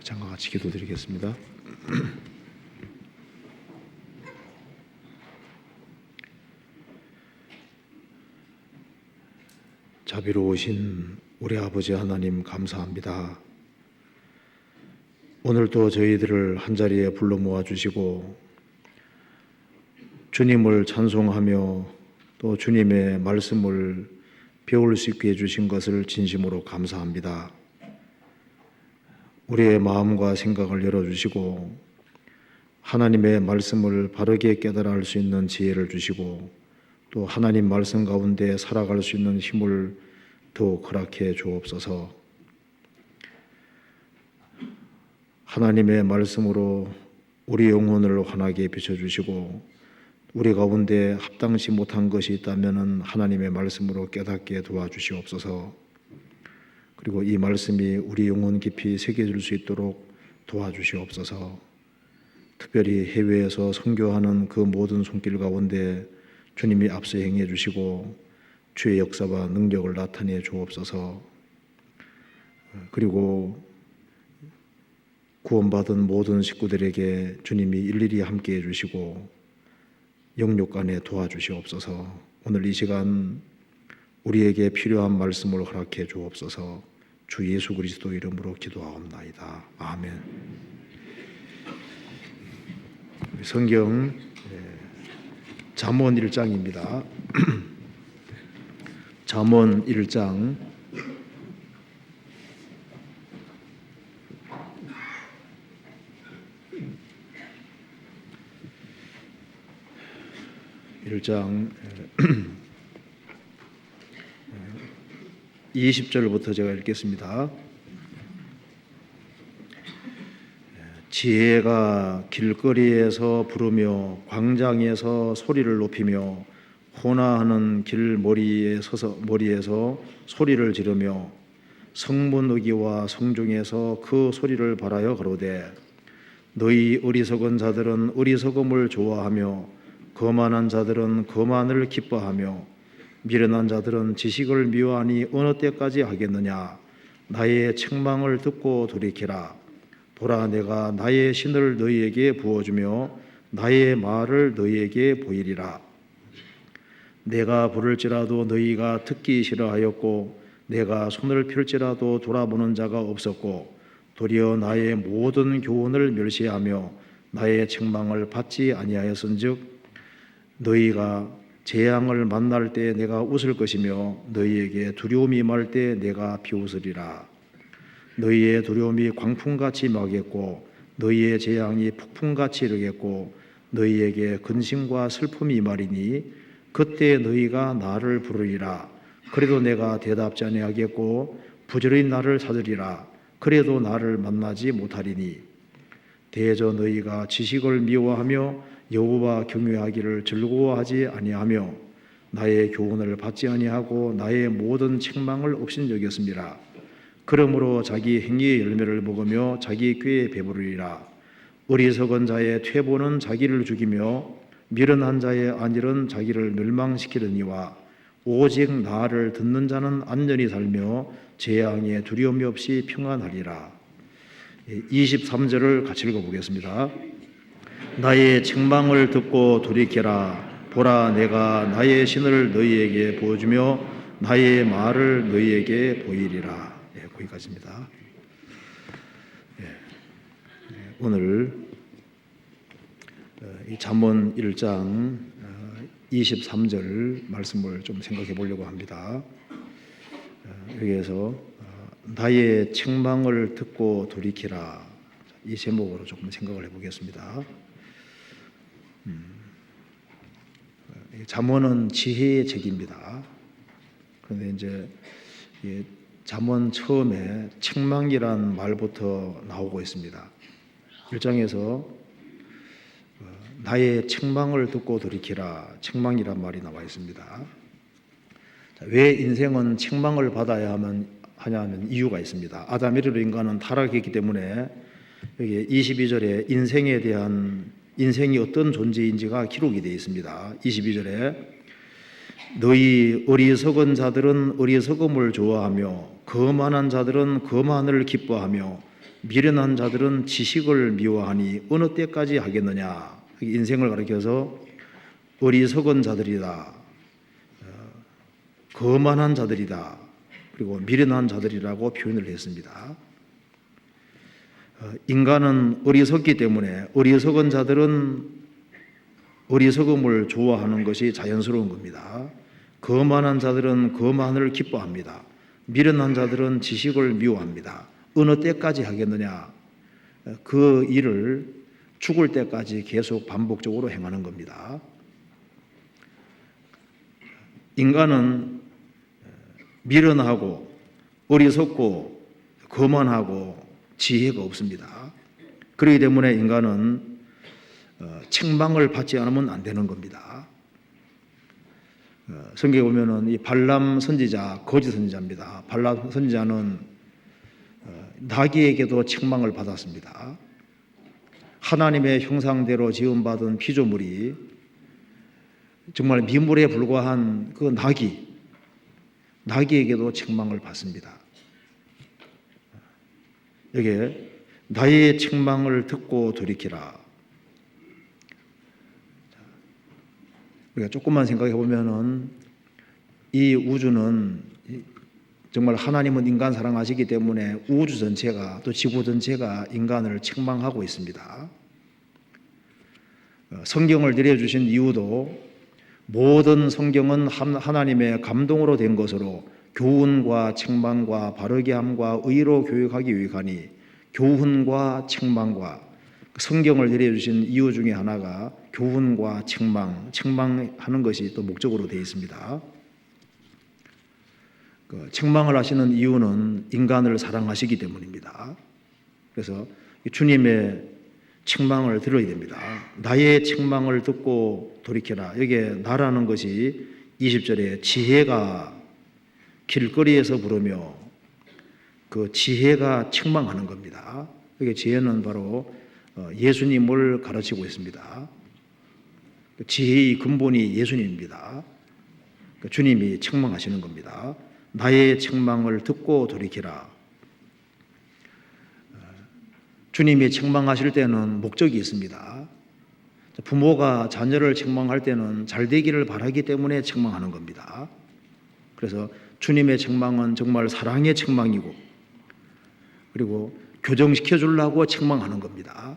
잠깐 같이 기도드리겠습니다. 자비로우신 우리 아버지 하나님 감사합니다. 오늘도 저희들을 한자리에 불러 모아주시고 주님을 찬송하며 또 주님의 말씀을 배울 수 있게 해주신 것을 진심으로 감사합니다. 우리의 마음과 생각을 열어주시고 하나님의 말씀을 바르게 깨달아 알 수 있는 지혜를 주시고 또 하나님 말씀 가운데 살아갈 수 있는 힘을 더욱 허락해 주옵소서. 하나님의 말씀으로 우리 영혼을 환하게 비춰주시고 우리 가운데 합당치 못한 것이 있다면 하나님의 말씀으로 깨닫게 도와주시옵소서. 그리고 이 말씀이 우리 영혼 깊이 새겨질 수 있도록 도와주시옵소서. 특별히 해외에서 선교하는 그 모든 손길 가운데 주님이 앞서 행해 주시고 주의 역사와 능력을 나타내 주옵소서. 그리고 구원받은 모든 식구들에게 주님이 일일이 함께해 주시고 영육간에 도와주시옵소서. 오늘 이 시간 우리에게 필요한 말씀을 허락해 주옵소서. 주 예수 그리스도 이름으로 기도하옵나이다. 아멘. 성경 잠언 1장입니다. 잠언 1장 20절부터 제가 읽겠습니다. 지혜가 길거리에서 부르며 광장에서 소리를 높이며 호나하는 머리에서 소리를 지르며 성문의기와 성중에서 그 소리를 발하여 가로되 너희 어리석은 자들은 어리석음을 좋아하며 거만한 자들은 거만을 기뻐하며 미련한 자들은 지식을 미워하니 어느 때까지 하겠느냐. 나의 책망을 듣고 돌이키라. 보라, 내가 나의 신을 너희에게 부어주며 나의 말을 너희에게 보이리라. 내가 부를지라도 너희가 듣기 싫어하였고 내가 손을 펼지라도 돌아보는 자가 없었고 도리어 나의 모든 교훈을 멸시하며 나의 책망을 받지 아니하였은즉 너희가 재앙을 만날 때 내가 웃을 것이며 너희에게 두려움이 임할 때 내가 비웃으리라. 너희의 두려움이 광풍같이 임하겠고 너희의 재앙이 폭풍같이 이르겠고 너희에게 근심과 슬픔이 임하리니 그때 너희가 나를 부르리라. 그래도 내가 대답지 아니하겠고 부지런히 나를 찾으리라. 그래도 나를 만나지 못하리니 대저 너희가 지식을 미워하며 여호와 경외하기를 즐거워하지 아니하며 나의 교훈을 받지 아니하고 나의 모든 책망을 업신여겼습니다. 그러므로 자기 행위의 열매를 먹으며 자기 꾀에 배부르리라. 어리석은 자의 퇴보는 자기를 죽이며 미련한 자의 안일은 자기를 멸망시키려니와 오직 나를 듣는 자는 안전히 살며 재앙에 두려움이 없이 평안하리라. 23절을 같이 읽어보겠습니다. 나의 책망을 듣고 돌이켜라. 보라, 내가 나의 신을 너희에게 보여주며 나의 말을 너희에게 보이리라. 거기까지입니다. 오늘 이 잠언 1장 23절 말씀을 좀 생각해 보려고 합니다. 여기에서 나의 책망을 듣고 돌이키라, 이 제목으로 조금 생각을 해보겠습니다. 잠언은 지혜의 책입니다. 그런데 이제 잠언 처음에 책망이란 말부터 나오고 있습니다. 1장에서 나의 책망을 듣고 돌이키라, 책망이란 말이 나와 있습니다. 왜 인생은 책망을 받아야 하냐는 이유가 있습니다. 아담 이르로 인간은 타락했기 때문에 여기 22절에 인생에 대한 인생이 어떤 존재인지가 기록이 되어 있습니다. 22절에 너희 어리석은 자들은 어리석음을 좋아하며 거만한 자들은 거만을 기뻐하며 미련한 자들은 지식을 미워하니 어느 때까지 하겠느냐. 인생을 가리켜서 어리석은 자들이다, 거만한 자들이다, 그리고 미련한 자들이라고 표현을 했습니다. 인간은 어리석기 때문에 어리석은 자들은 어리석음을 좋아하는 것이 자연스러운 겁니다. 거만한 자들은 거만을 기뻐합니다. 미련한 자들은 지식을 미워합니다. 어느 때까지 하겠느냐? 그 일을 죽을 때까지 계속 반복적으로 행하는 겁니다. 인간은 미련하고 어리석고 거만하고 지혜가 없습니다. 그렇기 때문에 인간은 책망을 받지 않으면 안 되는 겁니다. 성경에 보면은 이 발람 선지자, 거짓 선지자입니다. 발람 선지자는 나귀에게도 책망을 받았습니다. 하나님의 형상대로 지음받은 피조물이 정말 미물에 불과한 그 나귀에게도 책망을 받습니다. 여기에 나의 책망을 듣고 돌이키라. 우리가 조금만 생각해 보면은 이 우주는 정말 하나님은 인간 사랑하시기 때문에 우주 전체가 또 지구 전체가 인간을 책망하고 있습니다. 성경을 내려주신 이유도 모든 성경은 하나님의 감동으로 된 것으로 교훈과 책망과 바르게 함과 의로 교육하기 위하니 교훈과 책망과 성경을 내려주신 이유 중에 하나가 교훈과 책망하는 것이 또 목적으로 되어 있습니다. 책망을 하시는 이유는 인간을 사랑하시기 때문입니다. 그래서 주님의 책망을 들어야 됩니다. 나의 책망을 듣고 돌이켜라. 여기에 나라는 것이 20절에 지혜가 길거리에서 부르며 그 지혜가 책망하는 겁니다. 여기 지혜는 바로 예수님을 가르치고 있습니다. 지혜의 근본이 예수님입니다. 주님이 책망하시는 겁니다. 나의 책망을 듣고 돌이키라. 주님이 책망하실 때는 목적이 있습니다. 부모가 자녀를 책망할 때는 잘 되기를 바라기 때문에 책망하는 겁니다. 그래서 주님의 책망은 정말 사랑의 책망이고 그리고 교정시켜 주려고 책망하는 겁니다.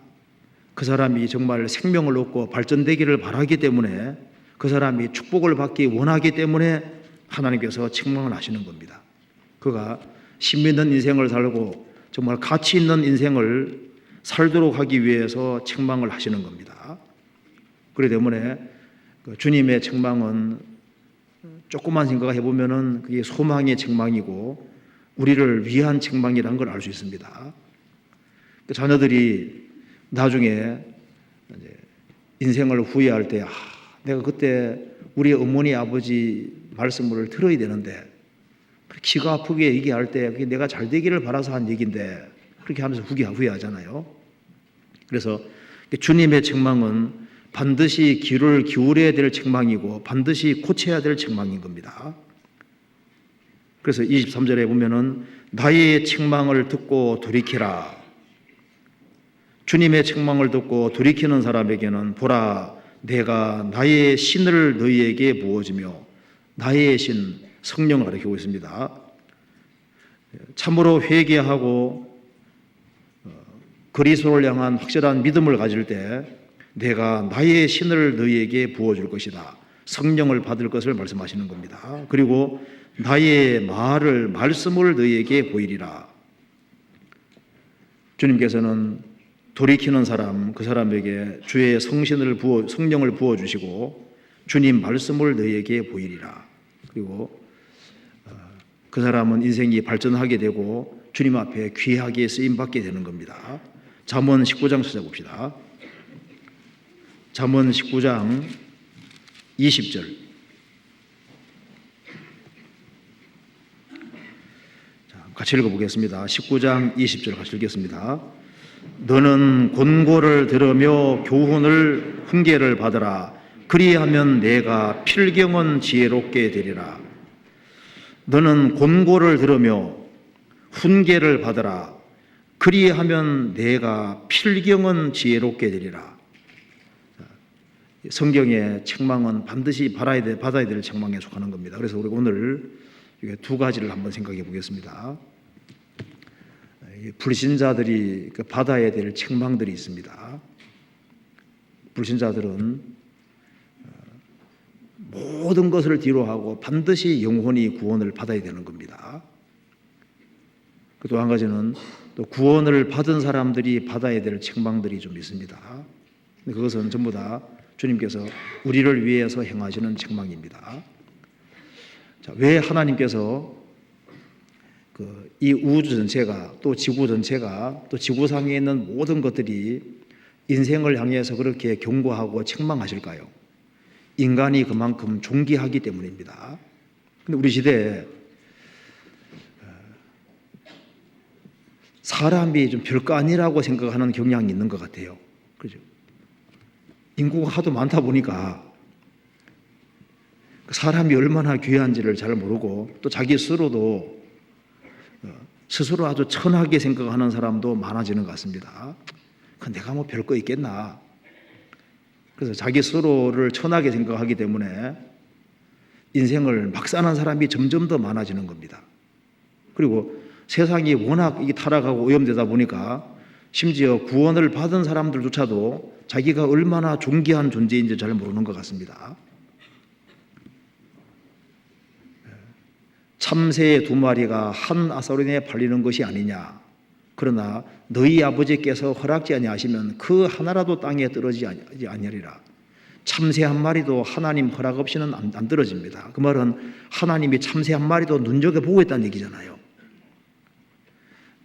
그 사람이 정말 생명을 얻고 발전되기를 바라기 때문에 그 사람이 축복을 받기 원하기 때문에 하나님께서 책망을 하시는 겁니다. 그가 신비있는 인생을 살고 정말 가치 있는 인생을 살도록 하기 위해서 책망을 하시는 겁니다. 그렇기 때문에 주님의 책망은 조금만 생각해 보면은 그게 소망의 책망이고 우리를 위한 책망이라는 걸 알 수 있습니다. 자녀들이 나중에 인생을 후회할 때 내가 그때 우리 어머니 아버지 말씀을 들어야 되는데 기가 아프게 얘기할 때 그게 내가 잘 되기를 바라서 한 얘기인데 그렇게 하면서 후회하잖아요. 그래서 주님의 책망은 반드시 귀를 기울여야 될 책망이고 반드시 고쳐야 될 책망인 겁니다. 그래서 23절에 보면은 나의 책망을 듣고 돌이키라. 주님의 책망을 듣고 돌이키는 사람에게는 보라 내가 나의 신을 너희에게 부어주며 나의 신 성령을 가리키고 있습니다. 참으로 회개하고 그리스도를 향한 확실한 믿음을 가질 때 내가 나의 신을 너희에게 부어줄 것이다. 성령을 받을 것을 말씀하시는 겁니다. 그리고 나의 말씀을 너희에게 보이리라. 주님께서는 돌이키는 사람, 그 사람에게 주의 성령을 부어주시고 주님 말씀을 너희에게 보이리라. 그리고 그 사람은 인생이 발전하게 되고 주님 앞에 귀하게 쓰임받게 되는 겁니다. 잠언 19장 찾아봅시다. 잠언 19장 20절. 같이 읽어보겠습니다. 19장 20절 같이 읽겠습니다. 너는 권고를 들으며 교훈을 훈계를 받으라. 그리하면 내가 필경은 지혜롭게 되리라. 너는 권고를 들으며 훈계를 받으라. 그리하면 내가 필경은 지혜롭게 되리라. 성경의 책망은 반드시 받아야 될 책망에 속하는 겁니다. 그래서 우리 오늘 두 가지를 한번 생각해 보겠습니다. 불신자들이 받아야 될 책망들이 있습니다. 불신자들은 모든 것을 뒤로하고 반드시 영혼이 구원을 받아야 되는 겁니다. 또 한 가지는 또 구원을 받은 사람들이 받아야 될 책망들이 좀 있습니다. 그것은 전부 다 주님께서 우리를 위해서 행하시는 책망입니다. 자, 왜 하나님께서 이 우주 전체가 또 지구 전체가 또 지구상에 있는 모든 것들이 인생을 향해서 그렇게 경고하고 책망하실까요? 인간이 그만큼 존귀하기 때문입니다. 근데 우리 시대에 사람이 좀 별거 아니라고 생각하는 경향이 있는 것 같아요. 그죠? 인구가 하도 많다 보니까 사람이 얼마나 귀한지를 잘 모르고 또 자기 스스로도 스스로 아주 천하게 생각하는 사람도 많아지는 것 같습니다. 내가 뭐 별거 있겠나. 그래서 자기 스스로를 천하게 생각하기 때문에 인생을 막 사는 사람이 점점 더 많아지는 겁니다. 그리고 세상이 워낙 타락하고 오염되다 보니까 심지어 구원을 받은 사람들조차도 자기가 얼마나 존귀한 존재인지 잘 모르는 것 같습니다. 참새 2마리가 한 아사론에 팔리는 것이 아니냐. 그러나 너희 아버지께서 허락지 아니하시면 그 하나라도 땅에 떨어지지 아니하리라. 참새 1마리도 하나님 허락 없이는 안 떨어집니다. 그 말은 하나님이 참새 1마리도 눈여겨보고 있다는 얘기잖아요.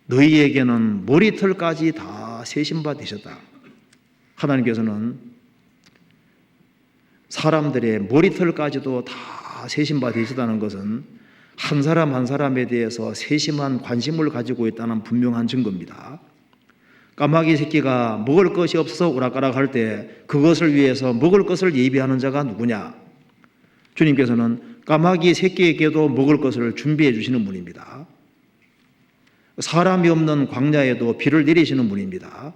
너희에게는 머리털까지 다 세신 바 되셨다. 하나님께서는 사람들의 머리털까지도 다 세신 바 되셨다는 것은 한 사람 한 사람에 대해서 세심한 관심을 가지고 있다는 분명한 증거입니다. 까마귀 새끼가 먹을 것이 없어서 오락가락할 때 그것을 위해서 먹을 것을 예비하는 자가 누구냐? 주님께서는 까마귀 새끼에게도 먹을 것을 준비해 주시는 분입니다. 사람이 없는 광야에도 비를 내리시는 분입니다.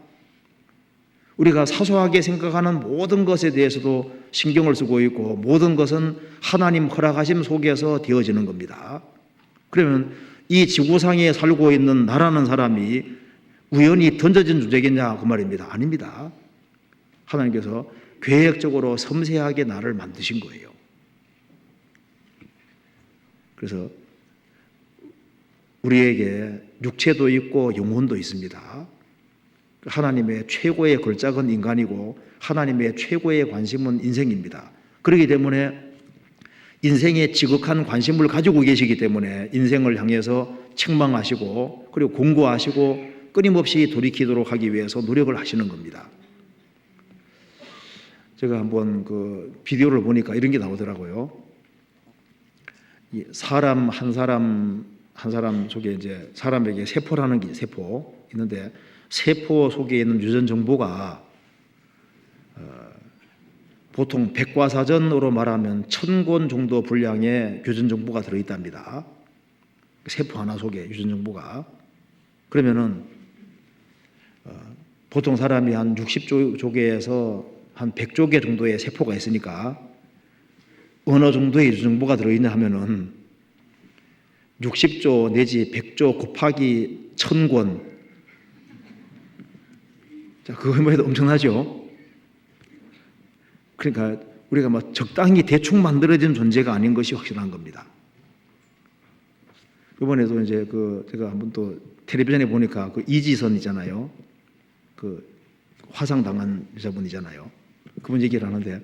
우리가 사소하게 생각하는 모든 것에 대해서도 신경을 쓰고 있고 모든 것은 하나님 허락하심 속에서 되어지는 겁니다. 그러면 이 지구상에 살고 있는 나라는 사람이 우연히 던져진 존재겠냐 그 말입니다. 아닙니다. 하나님께서 계획적으로 섬세하게 나를 만드신 거예요. 그래서 우리에게 육체도 있고 영혼도 있습니다. 하나님의 최고의 걸작은 인간이고 하나님의 최고의 관심은 인생입니다. 그렇기 때문에 인생에 지극한 관심을 가지고 계시기 때문에 인생을 향해서 책망하시고 그리고 공고하시고 끊임없이 돌이키도록 하기 위해서 노력을 하시는 겁니다. 제가 한번 비디오를 보니까 이런 게 나오더라고요. 사람 한 사람 속에 이제 사람에게 세포라는 게 세포 있는데 세포 속에 있는 유전 정보가 보통 백과사전으로 말하면 1000권 정도 분량의 유전 정보가 들어있답니다. 세포 하나 속에 유전 정보가. 그러면은 보통 사람이 한 60조개에서 한 100조개 정도의 세포가 있으니까 어느 정도의 유전 정보가 들어있냐 하면은 60조 내지 100조 곱하기 1000권. 자, 그거만 해도 엄청나죠? 그러니까 우리가 막 적당히 대충 만들어진 존재가 아닌 것이 확실한 겁니다. 이번에도 이제 제가 한번 또 텔레비전에 보니까 이지선 있잖아요. 화상 당한 여자분이잖아요. 그분 얘기를 하는데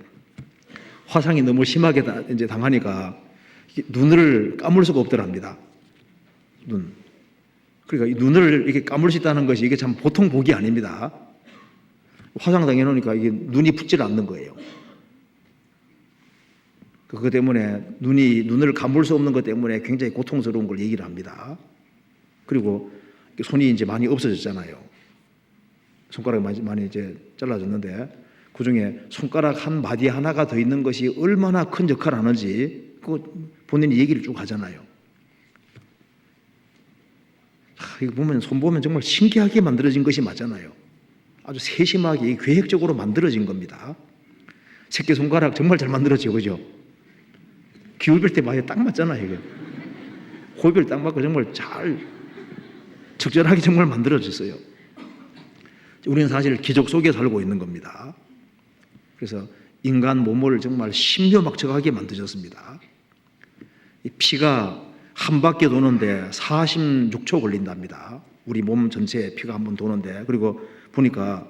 화상이 너무 심하게 이제 당하니까 눈을 감을 수가 없더랍니다. 그러니까 이 눈을 이렇게 감을 수 있다는 것이 이게 참 보통 복이 아닙니다. 화상 당해 놓으니까 이게 눈이 붙질 않는 거예요. 그것 때문에 눈을 감을 수 없는 것 때문에 굉장히 고통스러운 걸 얘기를 합니다. 그리고 손이 이제 많이 없어졌잖아요. 손가락이 많이 이제 잘라졌는데 그 중에 손가락 한 마디 하나가 더 있는 것이 얼마나 큰 역할을 하는지 그거 본인이 얘기를 쭉 하잖아요. 이거 보면 손 보면 정말 신기하게 만들어진 것이 맞잖아요. 아주 세심하게 계획적으로 만들어진 겁니다. 새끼손가락 정말 잘 만들어지죠, 그죠? 기울일 때 많이 딱 맞잖아요, 이게. 호흡을 딱 맞고 정말 잘 적절하게 정말 만들어졌어요. 우리는 사실 기적 속에 살고 있는 겁니다. 그래서 인간 몸을 정말 신묘막측하게 만드셨습니다. 이 피가 한 바퀴 도는데 46초 걸린답니다. 우리 몸 전체에 피가 한 번 도는데, 그리고 보니까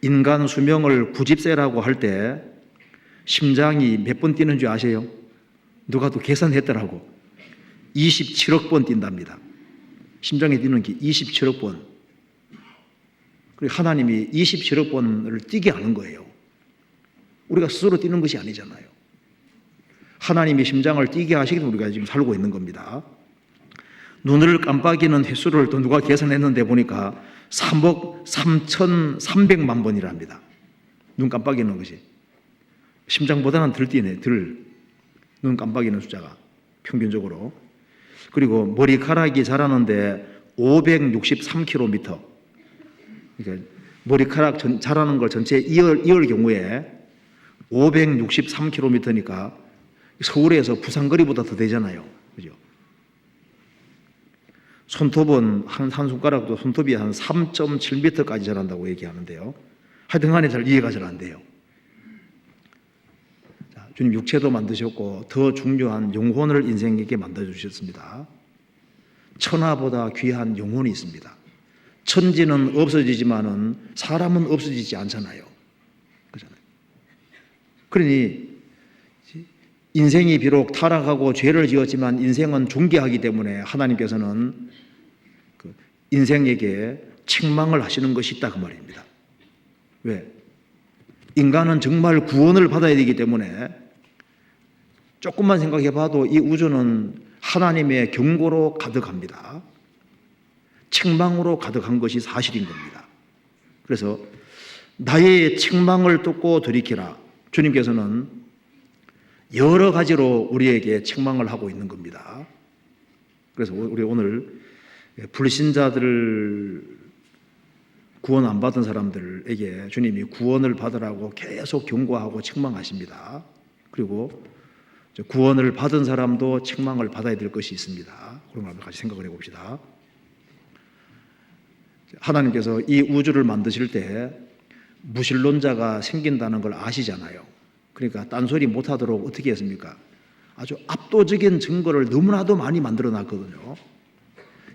인간 수명을 90세라고 할 때 심장이 몇 번 뛰는 줄 아세요? 누가 또 계산했더라고. 27억 번 뛴답니다. 심장이 뛰는 게 27억 번. 그리고 하나님이 27억 번을 뛰게 하는 거예요. 우리가 스스로 뛰는 것이 아니잖아요. 하나님이 심장을 뛰게 하시기 때문에 우리가 지금 살고 있는 겁니다. 눈을 깜빡이는 횟수를 또 누가 계산했는데 보니까 3억 3,300만 번이랍니다. 눈 깜빡이는 것이. 심장보다는 덜 뛰네, 눈 깜빡이는 숫자가 평균적으로. 그리고 머리카락이 자라는데 563km. 그러니까 머리카락 자라는 걸 전체 이을 경우에 563km니까 서울에서 부산 거리보다 더 되잖아요. 그죠? 손톱은 한 손가락도 손톱이 한 3.7m까지 자란다고 얘기하는데요. 하여튼 간에 잘 이해가 잘 안 돼요. 자, 주님 육체도 만드셨고 더 중요한 영혼을 인생에게 만들어주셨습니다. 천하보다 귀한 영혼이 있습니다. 천지는 없어지지만은 사람은 없어지지 않잖아요. 그렇잖아요. 그러니 인생이 비록 타락하고 죄를 지었지만 인생은 존귀하기 때문에 하나님께서는 그 인생에게 책망을 하시는 것이 있다 그 말입니다. 왜? 인간은 정말 구원을 받아야 되기 때문에 조금만 생각해 봐도 이 우주는 하나님의 경고로 가득합니다. 책망으로 가득한 것이 사실인 겁니다. 그래서 나의 책망을 뚫고 돌이키라. 주님께서는 여러 가지로 우리에게 책망을 하고 있는 겁니다. 그래서 우리 오늘 불신자들, 구원 안 받은 사람들에게 주님이 구원을 받으라고 계속 경고하고 책망하십니다. 그리고 구원을 받은 사람도 책망을 받아야 될 것이 있습니다. 그런 걸 한번 같이 생각을 해봅시다. 하나님께서 이 우주를 만드실 때 무신론자가 생긴다는 걸 아시잖아요. 그러니까 딴소리 못하도록 어떻게 했습니까? 아주 압도적인 증거를 너무나도 많이 만들어 놨거든요.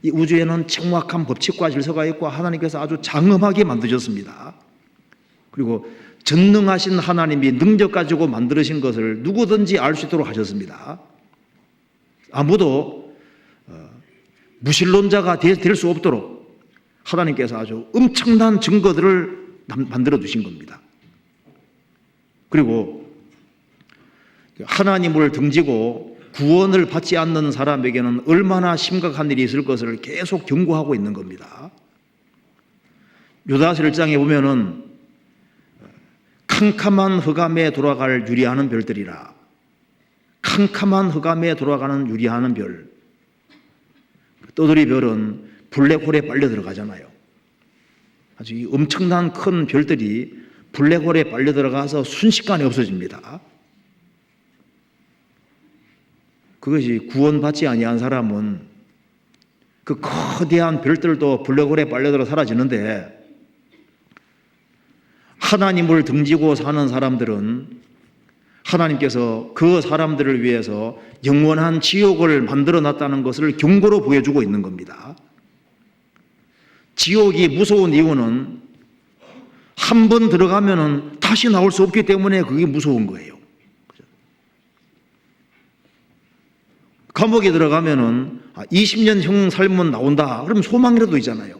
이 우주에는 정확한 법칙과 질서가 있고 하나님께서 아주 장엄하게 만드셨습니다. 그리고 전능하신 하나님이 능력 가지고 만드신 것을 누구든지 알 수 있도록 하셨습니다. 아무도 무신론자가 될 수 없도록 하나님께서 아주 엄청난 증거들을 만들어 두신 겁니다. 그리고 하나님을 등지고 구원을 받지 않는 사람에게는 얼마나 심각한 일이 있을 것을 계속 경고하고 있는 겁니다. 유다서 1장에 보면은 캄캄한 흑암에 돌아갈 유리하는 별들이라. 캄캄한 흑암에 돌아가는 유리하는 별. 떠돌이 별은 블랙홀에 빨려 들어가잖아요. 아주 이 엄청난 큰 별들이 블랙홀에 빨려 들어가서 순식간에 없어집니다. 그것이 구원받지 아니한 사람은 그 거대한 별들도 블랙홀에 빨려들어 사라지는데 하나님을 등지고 사는 사람들은 하나님께서 그 사람들을 위해서 영원한 지옥을 만들어 놨다는 것을 경고로 보여주고 있는 겁니다. 지옥이 무서운 이유는 한 번 들어가면은 다시 나올 수 없기 때문에 그게 무서운 거예요. 감옥에 들어가면은 20년 형 살면 나온다. 그러면 소망이라도 있잖아요.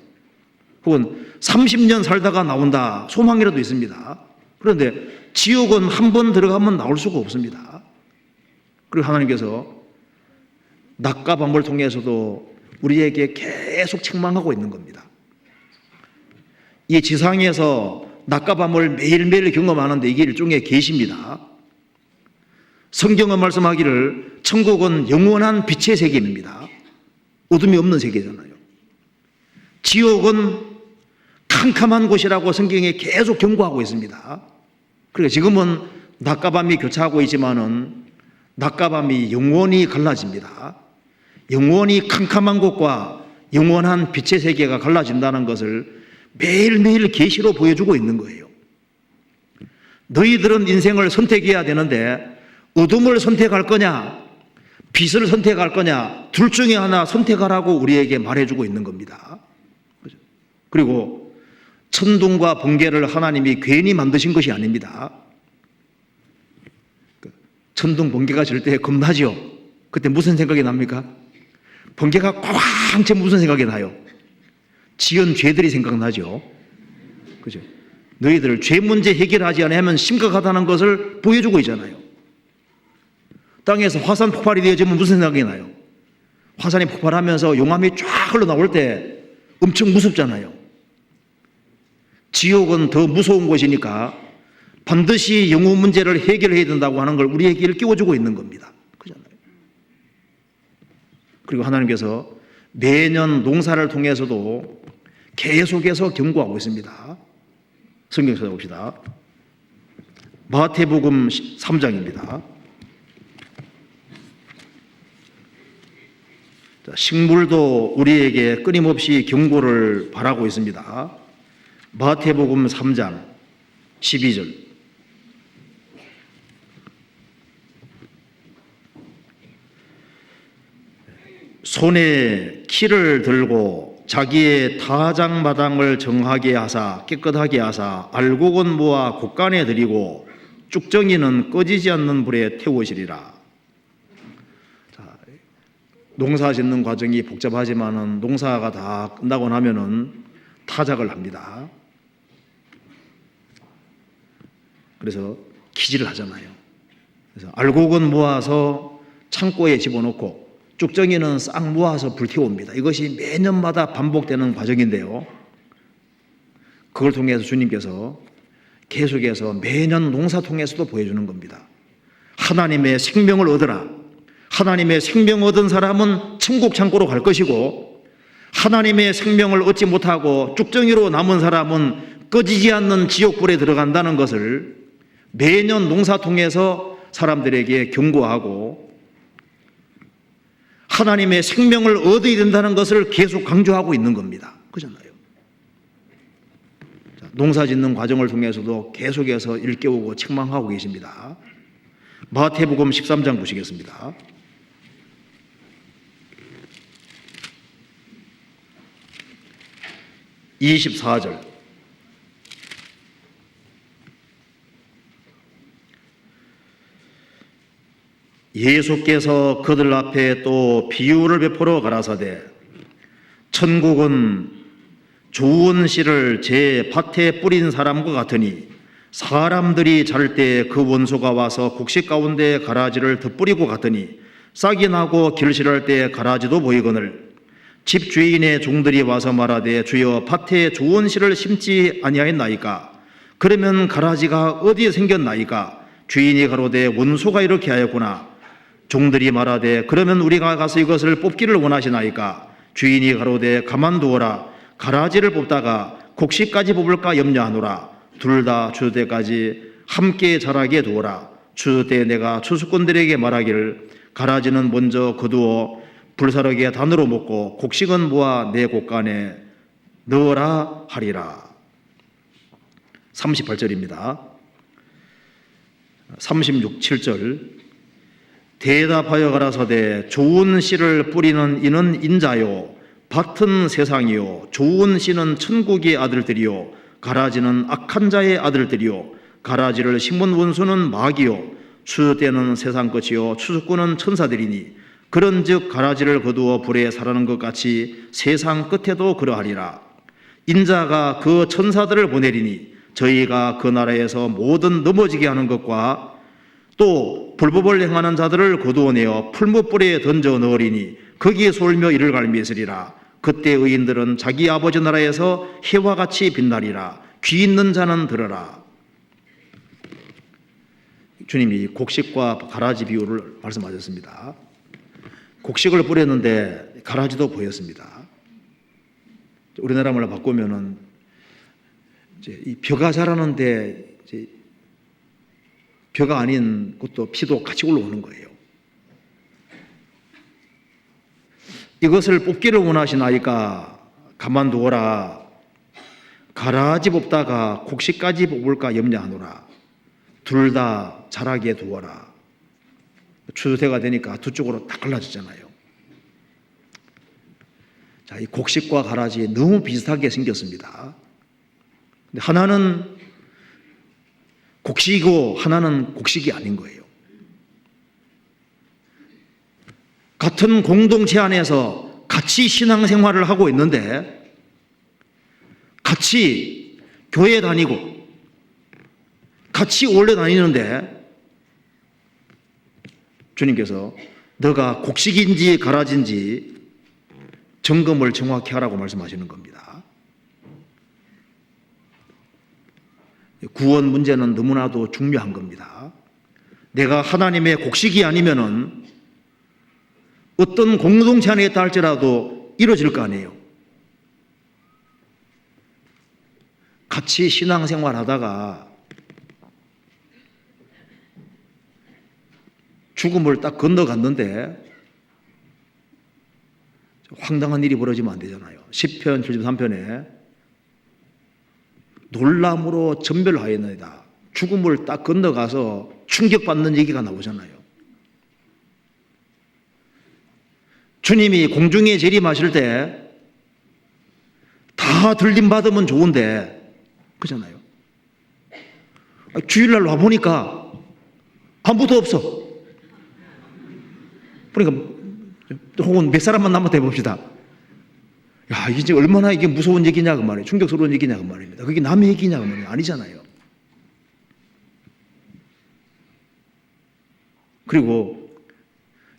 혹은 30년 살다가 나온다. 소망이라도 있습니다. 그런데 지옥은 한 번 들어가면 나올 수가 없습니다. 그리고 하나님께서 낮과 밤을 통해서도 우리에게 계속 책망하고 있는 겁니다. 이 지상에서 낮과 밤을 매일매일 경험하는데 이게 일종의 계시입니다. 성경은 말씀하기를 천국은 영원한 빛의 세계입니다. 어둠이 없는 세계잖아요. 지옥은 캄캄한 곳이라고 성경에 계속 경고하고 있습니다. 그러니까 지금은 낮과 밤이 교차하고 있지만은 낮과 밤이 영원히 갈라집니다. 영원히 캄캄한 곳과 영원한 빛의 세계가 갈라진다는 것을 매일매일 계시로 보여주고 있는 거예요. 너희들은 인생을 선택해야 되는데 어둠을 선택할 거냐, 빛을 선택할 거냐, 둘 중에 하나 선택하라고 우리에게 말해주고 있는 겁니다. 그리고 천둥과 번개를 하나님이 괜히 만드신 것이 아닙니다. 천둥 번개가 질 때 겁나죠? 그때 무슨 생각이 납니까? 번개가 꽝 치면 무슨 생각이 나요? 지은 죄들이 생각나죠? 그죠? 너희들 죄 문제 해결하지 않으면 심각하다는 것을 보여주고 있잖아요. 땅에서 화산 폭발이 되어지면 무슨 생각이 나요? 화산이 폭발하면서 용암이 쫙 흘러나올 때 엄청 무섭잖아요. 지옥은 더 무서운 곳이니까 반드시 영혼 문제를 해결해야 된다고 하는 걸 우리에게 일깨워주고 있는 겁니다. 그렇잖아요. 그리고 하나님께서 매년 농사를 통해서도 계속해서 경고하고 있습니다. 성경 찾아봅시다. 마태복음 3장입니다. 식물도 우리에게 끊임없이 경고를 바라고 있습니다. 마태복음 3장 12절. 손에 키를 들고 자기의 타작마당을 정하게 하사 깨끗하게 하사 알곡은 모아 곳간에 들이고 쭉정이는 꺼지지 않는 불에 태우시리라. 농사 짓는 과정이 복잡하지만은 농사가 다 끝나고 나면은 타작을 합니다. 그래서 기지를 하잖아요. 그래서 알곡은 모아서 창고에 집어넣고 쭉정이는 싹 모아서 불태웁니다. 이것이 매년마다 반복되는 과정인데요. 그걸 통해서 주님께서 계속해서 매년 농사 통해서도 보여주는 겁니다. 하나님의 생명을 얻으라. 하나님의 생명 얻은 사람은 천국 창고로 갈 것이고 하나님의 생명을 얻지 못하고 쭉정이로 남은 사람은 꺼지지 않는 지옥불에 들어간다는 것을 매년 농사 통해서 사람들에게 경고하고 하나님의 생명을 얻어야 된다는 것을 계속 강조하고 있는 겁니다. 그렇잖아요. 농사 짓는 과정을 통해서도 계속해서 일깨우고 책망하고 계십니다. 마태복음 13장 보시겠습니다. 24절. 예수께서 그들 앞에 또 비유를 베풀어 가라사대 천국은 좋은 씨를 제 밭에 뿌린 사람과 같으니 사람들이 잘 때 그 원수가 와서 곡식 가운데 가라지를 덧뿌리고 갔더니 싹이 나고 결실할 때 가라지도 보이거늘 집 주인의 종들이 와서 말하되 주여 밭에 좋은 씨를 심지 아니하였나이까? 그러면 가라지가 어디에 생겼나이까? 주인이 가로되 원수가 이렇게 하였구나. 종들이 말하되 그러면 우리가 가서 이것을 뽑기를 원하시나이까? 주인이 가로되 가만두어라. 가라지를 뽑다가 곡식까지 뽑을까 염려하노라. 둘 다 추수 때까지 함께 자라게 두어라. 추수 때 내가 추수꾼들에게 말하기를 가라지는 먼저 거두어 불사르게 단으로 먹고 곡식은 모아 내 곳간에 넣어라 하리라. 38절입니다. 36, 7절. 대답하여 가라사대 좋은 씨를 뿌리는 이는 인자요 밭은 세상이요 좋은 씨는 천국의 아들들이요 가라지는 악한 자의 아들들이요 가라지를 심은 원수는 마귀요 추수 때는 세상 끝이요 추수꾼은 천사들이니 그런즉 가라지를 거두어 불에 사르는 것 같이 세상 끝에도 그러하리라. 인자가 그 천사들을 보내리니 저희가 그 나라에서 모든 넘어지게 하는 것과 또 불법을 행하는 자들을 거두어내어 풀무불에 던져 넣으리니 거기에 쏠며 이를 갈미으리라. 그때 의인들은 자기 아버지 나라에서 해와 같이 빛나리라. 귀 있는 자는 들으라. 주님이 곡식과 가라지 비유를 말씀하셨습니다. 곡식을 뿌렸는데 가라지도 보였습니다. 우리나라 말로 바꾸면은 이제 이 벼가 자라는데 이제 벼가 아닌 것도 피도 같이 올라오는 거예요. 이것을 뽑기를 원하신 아이가 가만두어라. 가라지 뽑다가 곡식까지 뽑을까 염려하노라. 둘 다 자라게 두어라. 추수대가 되니까 두 쪽으로 딱 갈라지잖아요. 자, 이 곡식과 가라지 너무 비슷하게 생겼습니다. 근데 하나는 곡식이고 하나는 곡식이 아닌 거예요. 같은 공동체 안에서 같이 신앙생활을 하고 있는데 같이 교회 다니고 같이 올려 다니는데 주님께서 너가 곡식인지 가라지인지 점검을 정확히 하라고 말씀하시는 겁니다. 구원 문제는 너무나도 중요한 겁니다. 내가 하나님의 곡식이 아니면은 어떤 공동체 안에 있다 할지라도 이루어질 거 아니에요. 같이 신앙생활 하다가 죽음을 딱 건너갔는데 황당한 일이 벌어지면 안 되잖아요. 시편 73편에 놀람으로 전멸하였나이다. 죽음을 딱 건너가서 충격받는 얘기가 나오잖아요. 주님이 공중에 재림하실 때 다 들림받으면 좋은데 그렇잖아요. 주일날 와보니까 아무도 없어. 그러니까 혹은 몇 사람만 남았다 해봅시다. 야, 이게 얼마나 이게 무서운 얘기냐 그 말이에요. 충격스러운 얘기냐 그 말입니다. 그게 남의 얘기냐 그 말이에요. 아니잖아요. 그리고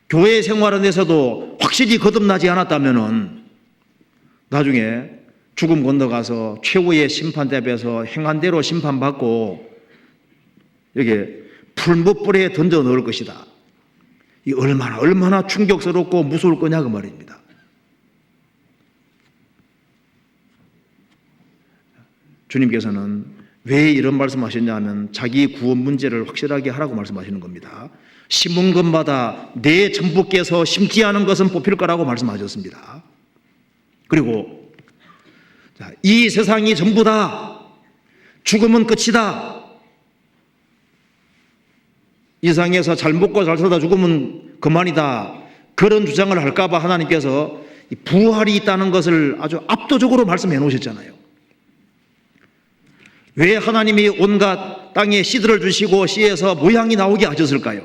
교회 생활에서도 확실히 거듭나지 않았다면은 나중에 죽음 건너가서 최후의 심판대 앞에서 행한 대로 심판받고 여기 풀무불에 던져 넣을 것이다. 이 얼마나 충격스럽고 무서울 거냐 그 말입니다. 주님께서는 왜 이런 말씀하셨냐 하면 자기 구원 문제를 확실하게 하라고 말씀하시는 겁니다. 심은 것마다 내 전부께서 심지 않은 것은 뽑힐 거라고 말씀하셨습니다. 그리고 이 세상이 전부다. 죽음은 끝이다. 이 세상에서 잘 먹고 잘 살다 죽으면 그만이다. 그런 주장을 할까 봐 하나님께서 부활이 있다는 것을 아주 압도적으로 말씀해 놓으셨잖아요. 왜 하나님이 온갖 땅에 씨들을 주시고 씨에서 모양이 나오게 하셨을까요?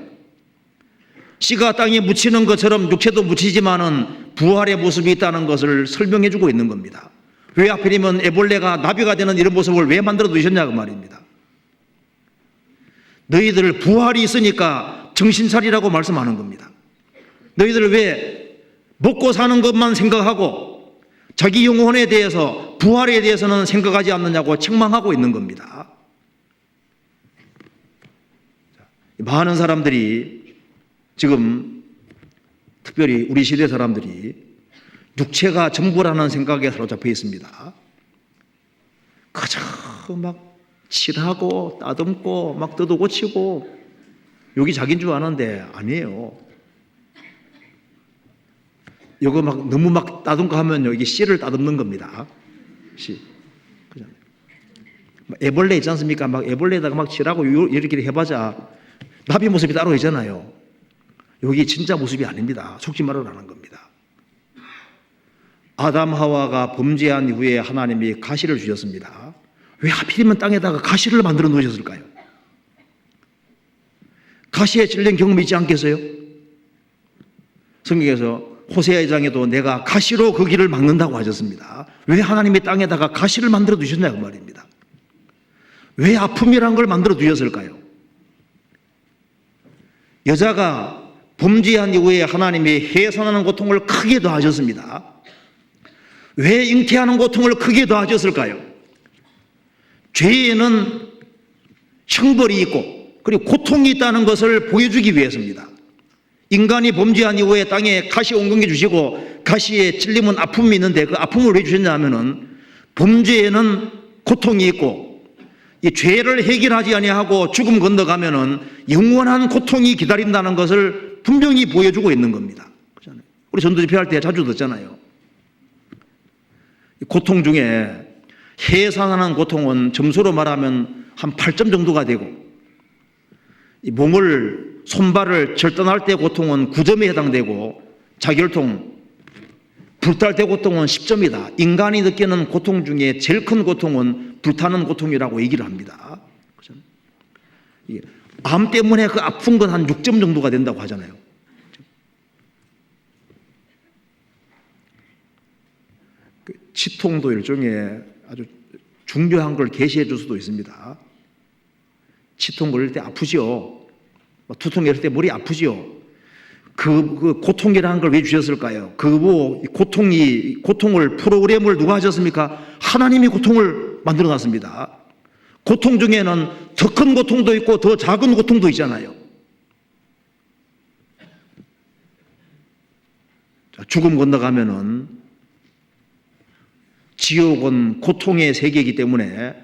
씨가 땅에 묻히는 것처럼 육체도 묻히지만은 부활의 모습이 있다는 것을 설명해 주고 있는 겁니다. 왜 하필이면 애벌레가 나비가 되는 이런 모습을 왜 만들어 두셨냐 그 말입니다. 너희들 부활이 있으니까 정신 차리라고 말씀하는 겁니다. 너희들 왜 먹고 사는 것만 생각하고 자기 영혼에 대해서 부활에 대해서는 생각하지 않느냐고 책망하고 있는 겁니다. 많은 사람들이 지금 특별히 우리 시대 사람들이 육체가 전부라는 생각에 사로잡혀 있습니다. 그저 막 칠하고 따듬고 막 뜯어 고치고 여기 자기인 줄 아는데 아니에요. 이거 막 너무 막 따듬고 하면 여기 씨를 따듬는 겁니다. 씨. 그잖아요. 애벌레 있지 않습니까? 막 애벌레에다가 막 칠하고 이렇게 해봐자 나비 모습이 따로 있잖아요. 여기 진짜 모습이 아닙니다. 속지 말으라는 겁니다. 아담 하와가 범죄한 이후에 하나님이 가시를 주셨습니다. 왜 하필이면 땅에다가 가시를 만들어 놓으셨을까요? 가시에 찔린 경험이 있지 않겠어요? 성경에서 호세아 2장에도 내가 가시로 그 길을 막는다고 하셨습니다. 왜 하나님이 땅에다가 가시를 만들어 두셨냐고 말입니다. 왜 아픔이란 걸 만들어 두셨을까요? 여자가 범죄한 이후에 하나님이 해산하는 고통을 크게 더하셨습니다. 왜 잉태하는 고통을 크게 더하셨을까요? 죄에는 형벌이 있고 그리고 고통이 있다는 것을 보여주기 위해서입니다. 인간이 범죄한 이후에 땅에 가시 옮겨 주시고 가시에 찔리면 아픔이 있는데 그 아픔을 왜 주셨냐 하면은 범죄에는 고통이 있고 이 죄를 해결하지 아니하고 죽음 건너가면은 영원한 고통이 기다린다는 것을 분명히 보여주고 있는 겁니다. 그렇잖아요. 우리 전도 집회할 때 자주 듣잖아요. 고통 중에 해산하는 고통은 점수로 말하면 한 8점 정도가 되고 이 몸을 손발을 절단할 때 고통은 9점에 해당되고 자결통, 불탈 때 고통은 10점이다. 인간이 느끼는 고통 중에 제일 큰 고통은 불타는 고통이라고 얘기를 합니다. 암 때문에 그 아픈 건 한 6점 정도가 된다고 하잖아요. 치통도 일종의 아주 중요한 걸 계시해 줄 수도 있습니다. 치통 걸릴 때 아프지요. 두통 걸릴 때 머리 아프지요. 그 고통이라는 걸 왜 주셨을까요? 고통을 프로그램을 누가 하셨습니까? 하나님이 고통을 만들어 놨습니다. 고통 중에는 더 큰 고통도 있고 더 작은 고통도 있잖아요. 죽음 건너가면은 지옥은 고통의 세계이기 때문에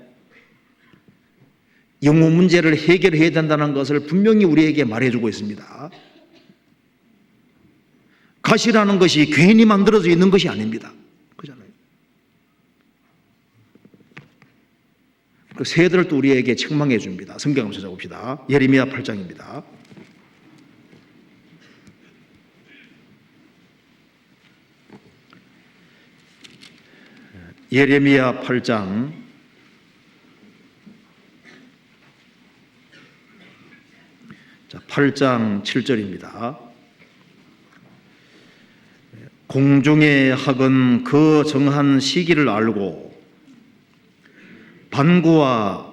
영혼 문제를 해결해야 된다는 것을 분명히 우리에게 말해주고 있습니다. 가시라는 것이 괜히 만들어져 있는 것이 아닙니다. 그렇잖아요. 그 새들도 우리에게 책망해 줍니다. 성경 한번 찾아봅시다. 예레미야 8장입니다. 예레미야 8장 8장 7절입니다. 공중의 학은 그 정한 시기를 알고 반구와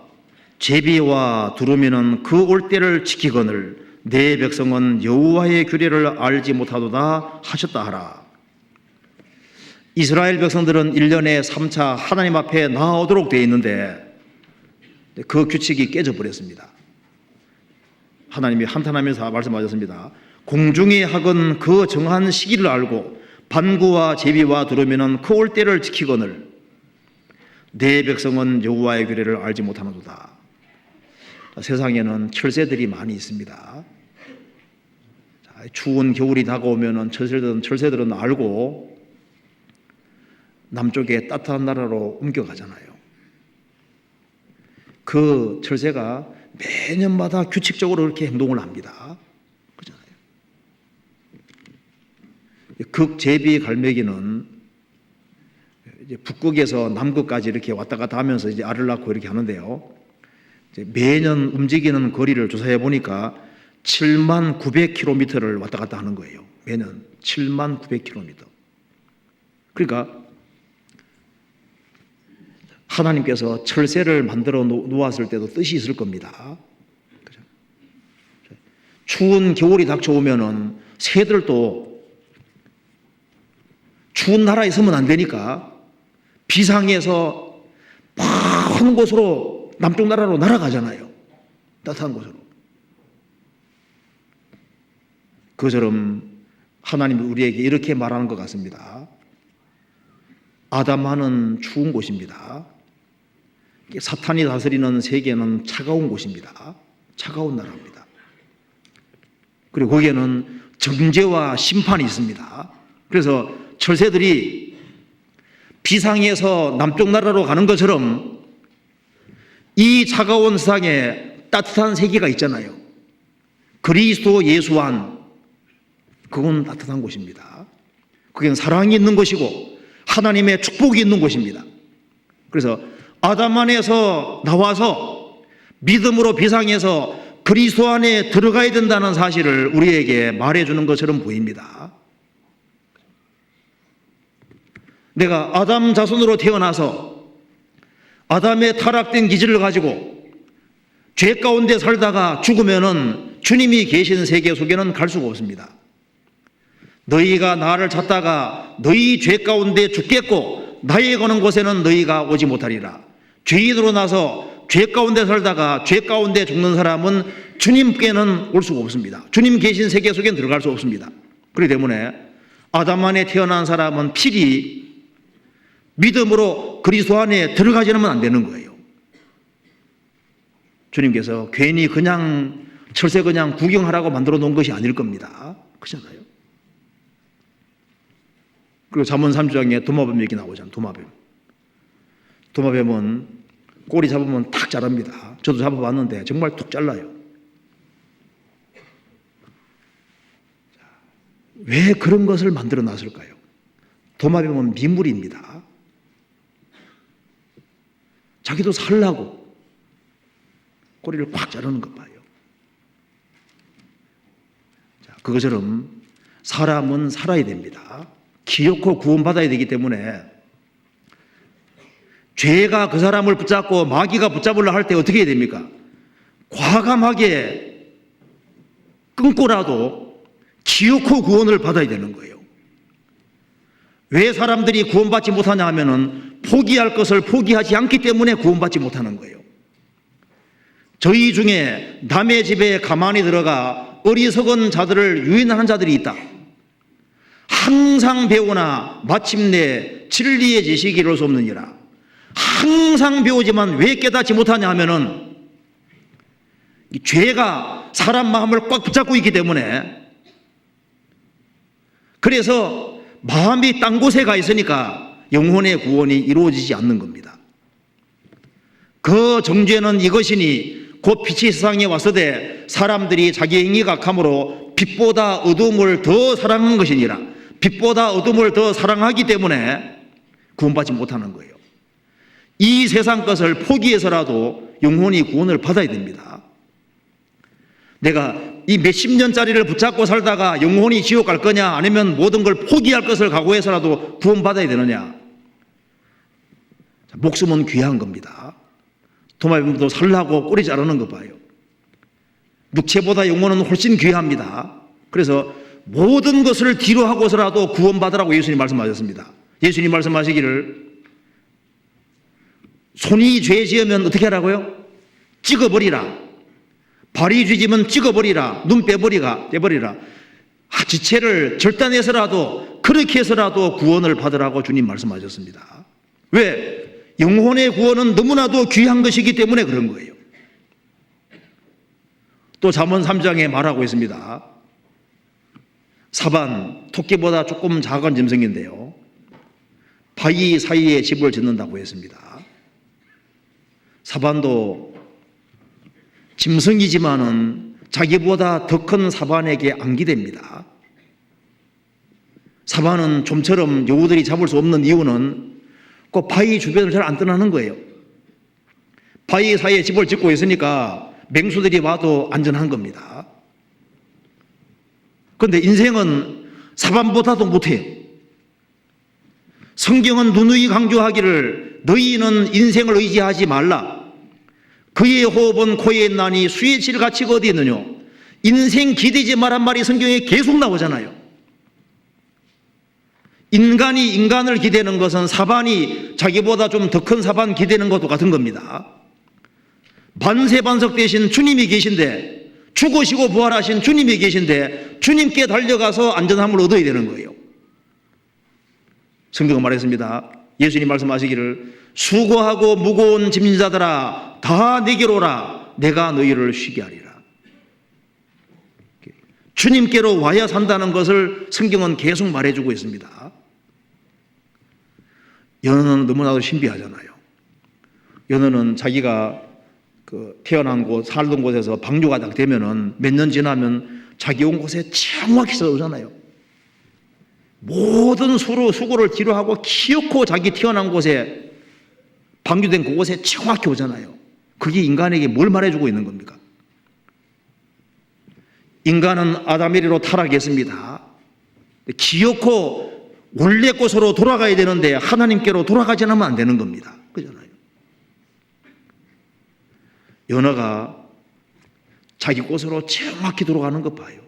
제비와 두루미는 그 올 때를 지키거늘 내 백성은 여호와의 규례를 알지 못하도다 하셨다 하라. 이스라엘 백성들은 1년에 3차 하나님 앞에 나오도록 되어 있는데 그 규칙이 깨져버렸습니다. 하나님이 한탄하면서 말씀하셨습니다. 공중의 학은 그 정한 시기를 알고 반구와 제비와 두루미는 그 올 때를 지키거늘 내 백성은 여호와의 규례를 알지 못하는도다. 세상에는 철새들이 많이 있습니다. 추운 겨울이 다가오면 철새들은 알고 남쪽에 따뜻한 나라로 옮겨가잖아요. 그 철새가 매년마다 규칙적으로 그렇게 행동을 합니다. 그렇잖아요. 극제비 갈매기는 이제 북극에서 남극까지 이렇게 왔다 갔다 하면서 이제 알을 낳고 이렇게 하는데요. 이제 매년 움직이는 거리를 조사해 보니까 79,900km를 왔다 갔다 하는 거예요. 매년 79,900km. 그러니까 하나님께서 철새를 만들어 놓았을 때도 뜻이 있을 겁니다. 그죠? 추운 겨울이 닥쳐오면은 새들도 추운 나라에 있으면 안 되니까 비상에서 먼 곳으로 남쪽 나라로 날아가잖아요. 따뜻한 곳으로. 그처럼 하나님이 우리에게 이렇게 말하는 것 같습니다. 아담하는 추운 곳입니다. 사탄이 다스리는 세계는 차가운 곳입니다. 차가운 나라입니다. 그리고 거기에는 정죄와 심판이 있습니다. 그래서 철새들이 비상에서 남쪽 나라로 가는 것처럼 이 차가운 세상에 따뜻한 세계가 있잖아요. 그리스도 예수 안, 그건 따뜻한 곳입니다. 그건 사랑이 있는 곳이고 하나님의 축복이 있는 곳입니다. 그래서 아담 안에서 나와서 믿음으로 비상해서 그리스도 안에 들어가야 된다는 사실을 우리에게 말해주는 것처럼 보입니다. 내가 아담 자손으로 태어나서 아담의 타락된 기질을 가지고 죄 가운데 살다가 죽으면은 주님이 계신 세계 속에는 갈 수가 없습니다. 너희가 나를 찾다가 너희 죄 가운데 죽겠고 나의 거는 곳에는 너희가 오지 못하리라. 죄인으로 나서 죄 가운데 살다가 죄 가운데 죽는 사람은 주님께는 올 수가 없습니다. 주님 계신 세계 속에는 들어갈 수 없습니다. 그렇기 때문에 아담 안에 태어난 사람은 필히 믿음으로 그리스도 안에 들어가지 않으면 안 되는 거예요. 주님께서 괜히 그냥 철새 그냥 구경하라고 만들어 놓은 것이 아닐 겁니다. 그렇잖아요. 그리고 잠언 3장에 도마뱀 얘기 나오잖아요. 도마뱀은 꼬리 잡으면 탁 자랍니다. 저도 잡아봤는데 정말 툭 잘라요. 왜 그런 것을 만들어 놨을까요? 도마뱀은 미물입니다. 자기도 살라고 꼬리를 꽉 자르는 것 봐요. 자, 그것처럼 사람은 살아야 됩니다. 기어코 구원받아야 되기 때문에 죄가 그 사람을 붙잡고 마귀가 붙잡으려 할 때 어떻게 해야 됩니까? 과감하게 끊고라도 기어코 구원을 받아야 되는 거예요. 왜 사람들이 구원받지 못하냐 하면은 포기할 것을 포기하지 않기 때문에 구원받지 못하는 거예요. 저희 중에 남의 집에 가만히 들어가 어리석은 자들을 유인하는 자들이 있다. 항상 배우나 마침내 진리의 지식이 이룰 수 없느니라. 항상 배우지만 왜 깨닫지 못하냐 하면은 이 죄가 사람 마음을 꽉 붙잡고 있기 때문에, 그래서 마음이 딴 곳에 가 있으니까 영혼의 구원이 이루어지지 않는 겁니다. 그 정죄는 이것이니 곧 빛이 세상에 왔으되 사람들이 자기 행위가 악함으로 빛보다 어둠을 더 사랑한 것이니라. 빛보다 어둠을 더 사랑하기 때문에 구원받지 못하는 거예요. 이 세상 것을 포기해서라도 영혼이 구원을 받아야 됩니다. 내가 이 몇십 년짜리를 붙잡고 살다가 영혼이 지옥 갈 거냐, 아니면 모든 걸 포기할 것을 각오해서라도 구원받아야 되느냐. 목숨은 귀한 겁니다. 도마뱀도 살라고 꼬리 자르는 거 봐요. 육체보다 영혼은 훨씬 귀합니다. 그래서 모든 것을 뒤로 하고서라도 구원받으라고 예수님 말씀하셨습니다. 예수님 말씀하시기를 손이 죄 지으면 어떻게 하라고요? 찍어버리라. 발이 죄 지으면 찍어버리라. 눈 떼버리라. 지체를 절단해서라도 그렇게 해서라도 구원을 받으라고 주님 말씀하셨습니다. 왜? 영혼의 구원은 너무나도 귀한 것이기 때문에 그런 거예요. 또 잠언 3장에 말하고 있습니다. 사반, 토끼보다 조금 작은 짐승인데요, 바위 사이에 집을 짓는다고 했습니다. 사반도 짐승이지만은 자기보다 더 큰 사반에게 안기됩니다. 사반은 좀처럼 여우들이 잡을 수 없는 이유는 그 바위 주변을 잘 안 떠나는 거예요. 바위 사이에 집을 짓고 있으니까 맹수들이 와도 안전한 겁니다. 그런데 인생은 사반보다도 못해요. 성경은 누누이 강조하기를 너희는 인생을 의지하지 말라. 그의 호흡은 코에 있나니 수의 질 가치가 어디 있느냐. 인생 기대지 말란 말이 성경에 계속 나오잖아요. 인간이 인간을 기대는 것은 사반이 자기보다 좀 더 큰 사반 기대는 것도 같은 겁니다. 반세반석 대신 주님이 계신데, 죽으시고 부활하신 주님이 계신데 주님께 달려가서 안전함을 얻어야 되는 거예요. 성경은 말했습니다. 예수님 말씀하시기를 수고하고 무거운 짐진 자들아 다 내게로 오라. 내가 너희를 쉬게 하리라. 주님께로 와야 산다는 것을 성경은 계속 말해주고 있습니다. 연어는 너무나도 신비하잖아요. 연어는 자기가 태어난 곳, 살던 곳에서 방류가 딱 되면은 몇 년 지나면 자기 온 곳에 정확히 찾아오잖아요. 모든 수고를 뒤로 하고 기어코 자기 태어난 곳에, 방류된 그곳에 정확히 오잖아요. 그게 인간에게 뭘 말해주고 있는 겁니까? 인간은 아담에리로 타락했습니다. 기어코 원래 곳으로 돌아가야 되는데 하나님께로 돌아가지 않으면 안 되는 겁니다. 그잖아요. 연어가 자기 곳으로 정확히 돌아가는 것 봐요.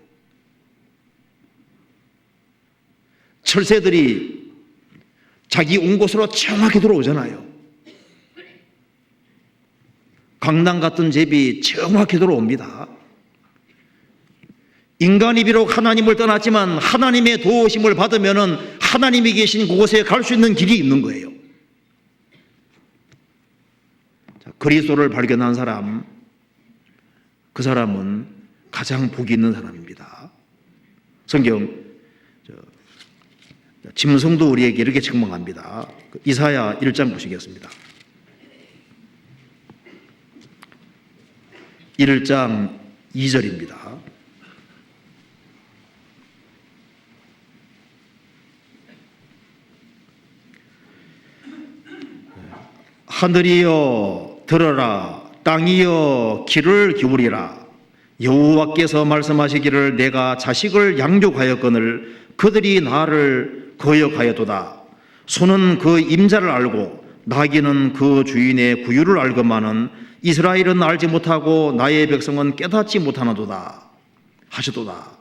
철새들이 자기 온 곳으로 정확히 돌아오잖아요. 강낭 같은 제비 정확히 돌아옵니다. 인간이 비록 하나님을 떠났지만 하나님의 도우심을 받으면은 하나님이 계신 그곳에 갈 수 있는 길이 있는 거예요. 그리스도를 발견한 사람, 그 사람은 가장 복이 있는 사람입니다. 성경 짐승도 우리에게 이렇게 책망합니다. 이사야 1장 보시겠습니다. 1장 2절입니다. 하늘이여 들어라, 땅이여 귀를 기울이라. 여호와께서 말씀하시기를 내가 자식을 양육하였거늘 그들이 나를 거역하였도다. 소는 그 임자를 알고 나귀는 그 주인의 구유를 알건만은 이스라엘은 알지 못하고 나의 백성은 깨닫지 못하나도다 하시도다.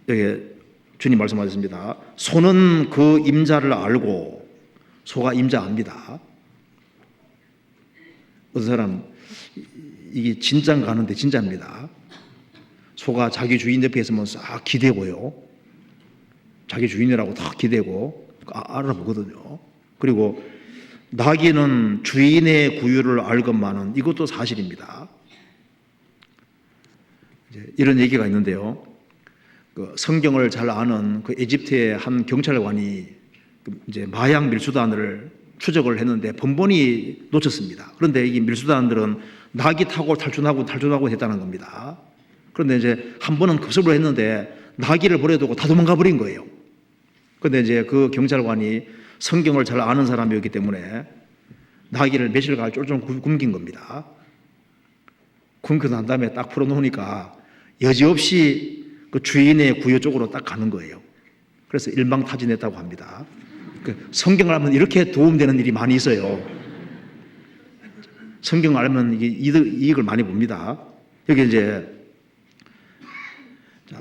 여기 주님 말씀하셨습니다. 소는 그 임자를 알고, 소가 임자 압니다. 어떤 사람 이게 진짜인가 하는데 진짜입니다. 소가 자기 주인 옆에 있으면 싹 기대고요. 자기 주인이라고 다 기대고 알아보거든요. 그리고 나귀는 주인의 구유를 알건만은 이것도 사실입니다. 이런 얘기가 있는데요. 그 성경을 잘 아는 그 에집트의 한 경찰관이 이제 마약 밀수단을 추적을 했는데 번번이 놓쳤습니다. 그런데 이 밀수단들은 나귀 타고 탈출하고 했다는 겁니다. 그런데 이제 한 번은 급습을 했는데 나귀를 버려두고 다 도망가 버린 거예요. 그런데 이제 그 경찰관이 성경을 잘 아는 사람이었기 때문에 나귀를 며칠간 쫄쫄 굶긴 겁니다. 굶고 난 다음에 딱 풀어놓으니까 여지없이 그 주인의 구유 쪽으로 딱 가는 거예요. 그래서 일망타진했다고 합니다. 성경을 알면 이렇게 도움되는 일이 많이 있어요. 성경을 알면 이게 이익을 많이 봅니다. 여기 이제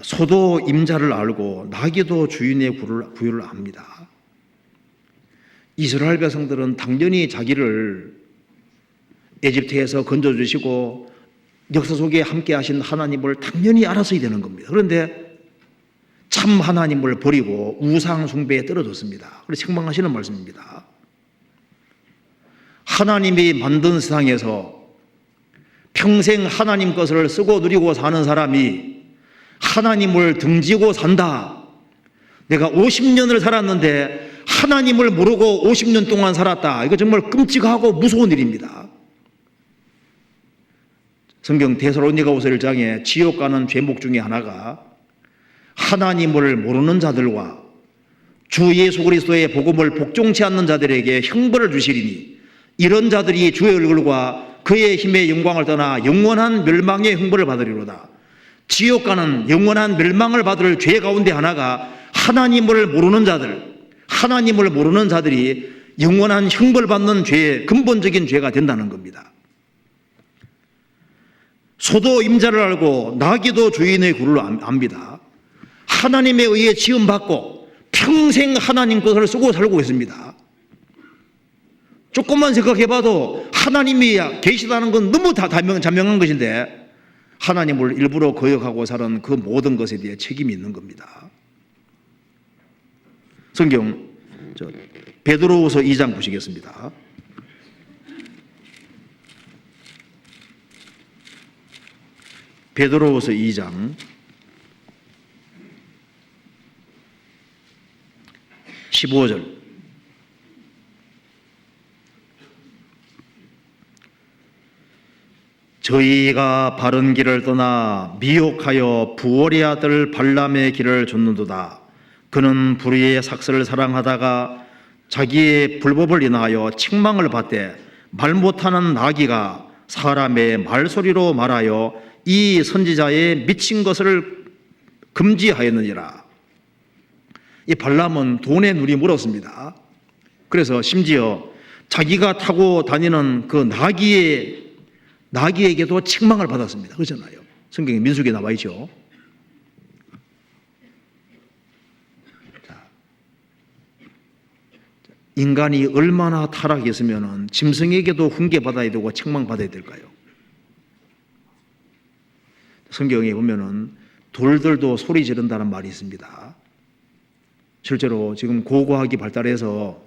소도 임자를 알고 나귀도 주인의 구유를 압니다. 이스라엘 백성들은 당연히 자기를 에집트에서 건져주시고 역사 속에 함께 하신 하나님을 당연히 알았어야 되는 겁니다. 그런데 참 하나님을 버리고 우상 숭배에 떨어졌습니다. 그래서 책망하시는 말씀입니다. 하나님이 만든 세상에서 평생 하나님 것을 쓰고 누리고 사는 사람이 하나님을 등지고 산다. 내가 50년을 살았는데 하나님을 모르고 50년 동안 살았다. 이거 정말 끔찍하고 무서운 일입니다. 성경 데살로니가후서 1장에 지옥 가는 죄목 중에 하나가 하나님을 모르는 자들과 주 예수 그리스도의 복음을 복종치 않는 자들에게 형벌을 주시리니 이런 자들이 주의 얼굴과 그의 힘의 영광을 떠나 영원한 멸망의 형벌을 받으리로다. 지옥 가는 영원한 멸망을 받을 죄 가운데 하나가 하나님을 모르는 자들이 영원한 형벌 받는 죄, 근본적인 죄가 된다는 겁니다. 소도 임자를 알고 나귀도 주인의 구를 압니다. 하나님에 의해 지음받고 평생 하나님 것을 쓰고 살고 있습니다. 조금만 생각해봐도 하나님이 계시다는 건 너무 다 자명한 것인데 하나님을 일부러 거역하고 사는 그 모든 것에 대해 책임이 있는 겁니다. 성경 베드로후서 2장 보시겠습니다. 베드로후서 2장 15절. 저희가 바른 길을 떠나 미혹하여 부올의 아들 발람의 길을 좇는도다. 그는 불의의 삭슬을 사랑하다가 자기의 불법을 인하여 책망을 받되 말 못하는 나귀가 사람의 말소리로 말하여 이 선지자의 미친 것을 금지하였느니라. 이 발람은 돈에 눈이 멀었습니다. 그래서 심지어 자기가 타고 다니는 그 나귀에게도 책망을 받았습니다. 그렇잖아요. 성경에 민수기에 나와 있죠. 인간이 얼마나 타락했으면 짐승에게도 훈계받아야 되고 책망받아야 될까요? 성경에 보면은 돌들도 소리 지른다는 말이 있습니다. 실제로 지금 고고학이 발달해서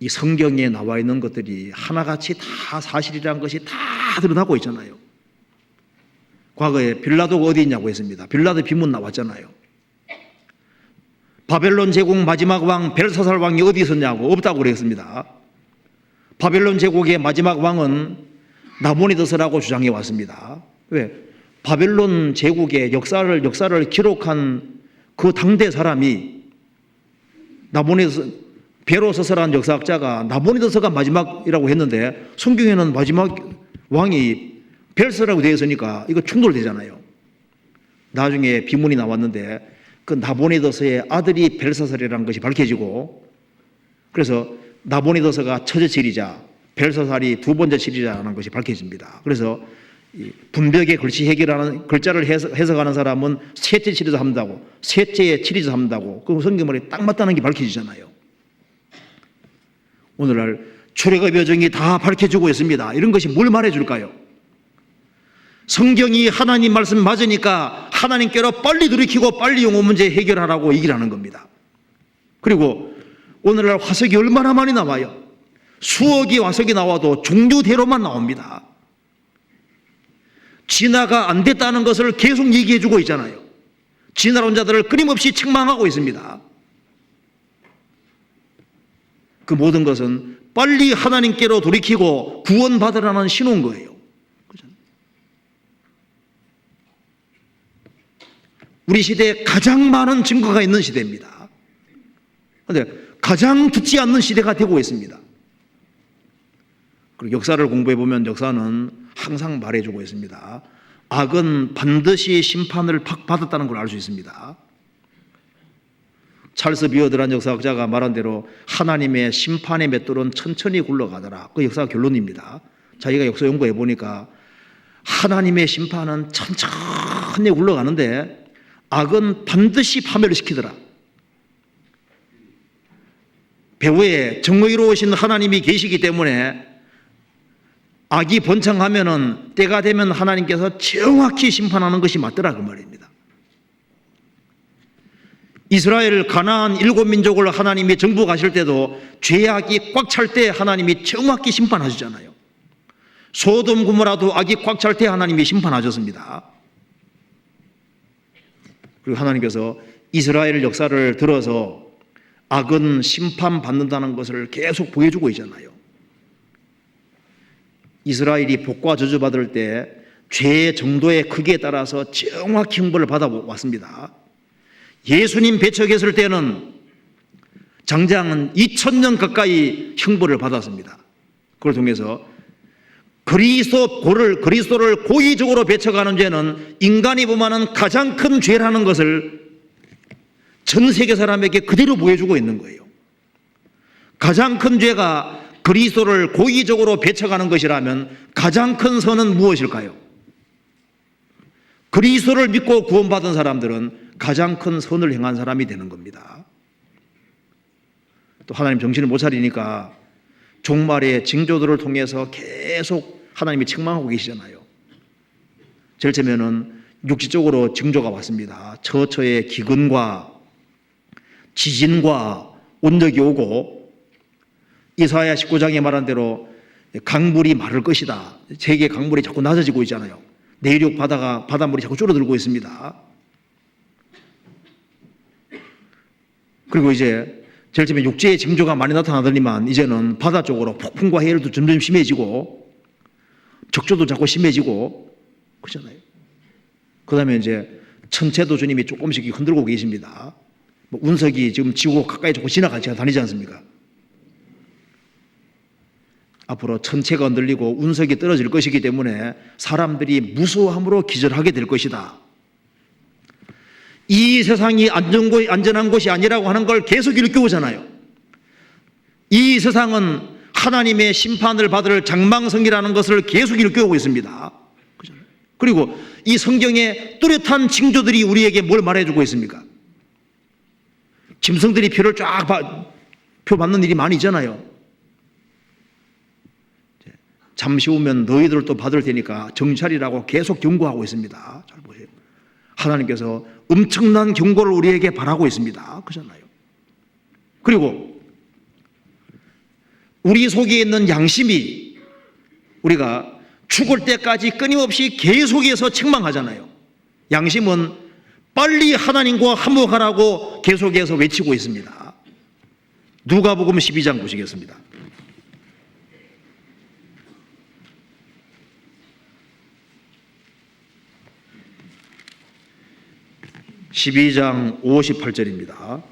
이 성경에 나와 있는 것들이 하나같이 다 사실이라는 것이 다 드러나고 있잖아요. 과거에 빌라도가 어디 있냐고 했습니다. 빌라도 비문 나왔잖아요. 바벨론 제국 마지막 왕 벨사살 왕이 어디 있었냐고, 없다고 그랬습니다. 바벨론 제국의 마지막 왕은 나보니더스라고 주장해 왔습니다. 왜? 바벨론 제국의 역사를 기록한 그 당대 사람이 나보니더스, 베로서서라는 역사학자가 나보니더스가 마지막이라고 했는데 성경에는 마지막 왕이 벨사라고 되어 있으니까 이거 충돌되잖아요. 나중에 비문이 나왔는데 그 나보니더스의 아들이 벨사살이라는 것이 밝혀지고, 그래서 나보니더스가 첫째 지리자, 벨사살이 두 번째 지리자라는 것이 밝혀집니다. 그래서 분벽의 글씨 해결하는 글자를 해석하는 사람은 셋째 지리자 한다고, 셋째의 지리자 한다고, 그 성경말이 딱 맞다는 게 밝혀지잖아요. 오늘날 출애굽 여정이 다 밝혀지고 있습니다. 이런 것이 뭘 말해줄까요? 성경이 하나님 말씀 맞으니까 하나님께로 빨리 돌이키고 빨리 영혼 문제 해결하라고 얘기를 하는 겁니다. 그리고 오늘날 화석이 얼마나 많이 나와요. 수억이 화석이 나와도 종류대로만 나옵니다. 진화가 안 됐다는 것을 계속 얘기해 주고 있잖아요. 진화론자들을 끊임없이 책망하고 있습니다. 그 모든 것은 빨리 하나님께로 돌이키고 구원받으라는 신호인 거예요. 우리 시대에 가장 많은 증거가 있는 시대입니다. 그런데 가장 듣지 않는 시대가 되고 있습니다. 그리고 역사를 공부해 보면 역사는 항상 말해주고 있습니다. 악은 반드시 심판을 받았다는 걸 알 수 있습니다. 찰스 비어드란 역사학자가 말한 대로 하나님의 심판의 맷돌은 천천히 굴러가더라. 그 역사가 결론입니다. 자기가 역사 연구해 보니까 하나님의 심판은 천천히 굴러가는데 악은 반드시 파멸을 시키더라. 배후에 정의로우신 하나님이 계시기 때문에 악이 번창하면은 때가 되면 하나님께서 정확히 심판하는 것이 맞더라, 그 말입니다. 이스라엘 가나안 7민족을 하나님이 정복하실 때도 죄악이 꽉 찰 때 하나님이 정확히 심판하시잖아요. 소돔 고모라도 악이 꽉 찰 때 하나님이 심판하셨습니다. 그리고 하나님께서 이스라엘 역사를 들어서 악은 심판받는다는 것을 계속 보여주고 있잖아요. 이스라엘이 복과 저주받을 때 죄의 정도의 크기에 따라서 정확히 형벌을 받아왔습니다. 예수님 배척했을 때는 장장은 2000년 가까이 형벌을 받았습니다. 그걸 통해서 그리스도를 고의적으로 배척하는 죄는 인간이 범하는 가장 큰 죄라는 것을 전 세계 사람에게 그대로 보여주고 있는 거예요. 가장 큰 죄가 그리스도를 고의적으로 배척하는 것이라면 가장 큰 선은 무엇일까요? 그리스도를 믿고 구원받은 사람들은 가장 큰 선을 행한 사람이 되는 겁니다. 또 하나님 정신을 못 차리니까 종말의 징조들을 통해서 계속 하나님이 책망하고 계시잖아요. 제일 처음에는 육지적으로 징조가 왔습니다. 처처의 기근과 지진과 온역이 오고, 이사야 19장에 말한 대로 강물이 마를 것이다. 세계 강물이 자꾸 낮아지고 있잖아요. 내륙 바닷물이 자꾸 줄어들고 있습니다. 그리고 이제 제일 처음에 육지의 징조가 많이 나타나더니만 이제는 바다 쪽으로 폭풍과 해일도 점점 심해지고 적조도 자꾸 심해지고 그렇잖아요. 그 다음에 이제 천체도 주님이 조금씩 흔들고 계십니다. 뭐 운석이 지금 지구 가까이 자꾸 지나가지 다니지 않습니까? 앞으로 천체가 흔들리고 운석이 떨어질 것이기 때문에 사람들이 무수함으로 기절하게 될 것이다. 이 세상이 안전한 곳이 아니라고 하는 걸 계속 일깨우잖아요. 이 세상은 하나님의 심판을 받을 장망성이라는 것을 계속 일깨우고 있습니다. 그리고 이 성경의 뚜렷한 징조들이 우리에게 뭘 말해주고 있습니까? 짐승들이 표를 표 받는 일이 많이 있잖아요. 잠시 후면 너희들도 받을 테니까 정찰이라고 계속 경고하고 있습니다. 잘 보세요. 하나님께서 엄청난 경고를 우리에게 바라고 있습니다. 그렇잖아요. 그리고 우리 속에 있는 양심이 우리가 죽을 때까지 끊임없이 계속해서 책망하잖아요. 양심은 빨리 하나님과 화목하라고 계속해서 외치고 있습니다. 누가복음 12장 보시겠습니다. 12장 58절입니다.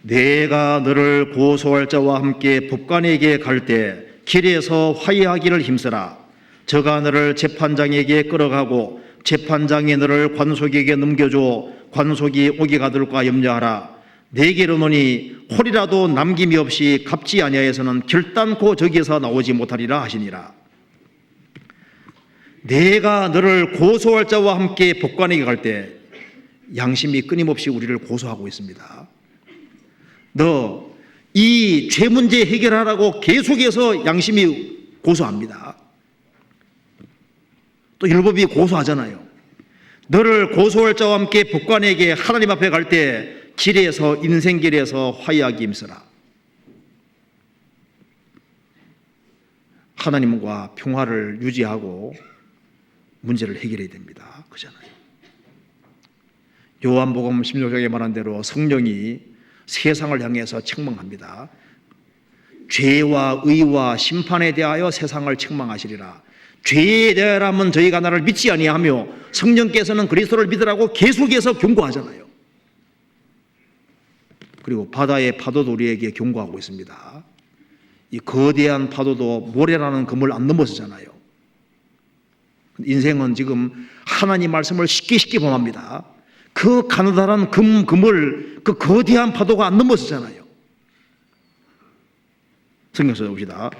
내가 너를 고소할 자와 함께 법관에게 갈 때 길에서 화해하기를 힘쓰라. 저가 너를 재판장에게 끌어가고 재판장이 너를 관속에게 넘겨줘 관속이 오게 가둘까 염려하라. 내게 이르노니 홀이라도 남김이 없이 갚지 아니하여서는 결단코 저기에서 나오지 못하리라 하시니라. 내가 너를 고소할 자와 함께 법관에게 갈 때 양심이 끊임없이 우리를 고소하고 있습니다. 너 이 죄 문제 해결하라고 계속해서 양심이 고소합니다. 또 율법이 고소하잖아요. 너를 고소할 자와 함께 법관에게 하나님 앞에 갈 때 길에서 인생길에서 화해하기 힘쓰라. 하나님과 평화를 유지하고 문제를 해결해야 됩니다. 그렇잖아요. 요한복음 16장에 말한 대로 성령이 세상을 향해서 책망합니다. 죄와 의와 심판에 대하여 세상을 책망하시리라. 죄에 대하여라면 저희가 나를 믿지 아니하며 성령께서는 그리스도를 믿으라고 계속해서 경고하잖아요. 그리고 바다의 파도도 우리에게 경고하고 있습니다. 이 거대한 파도도 모래라는 금을 안 넘어서잖아요. 인생은 지금 하나님 말씀을 쉽게 범합니다. 그 가느다란 금을 그 거대한 파도가 안 넘어서잖아요. 성경 써봅시다.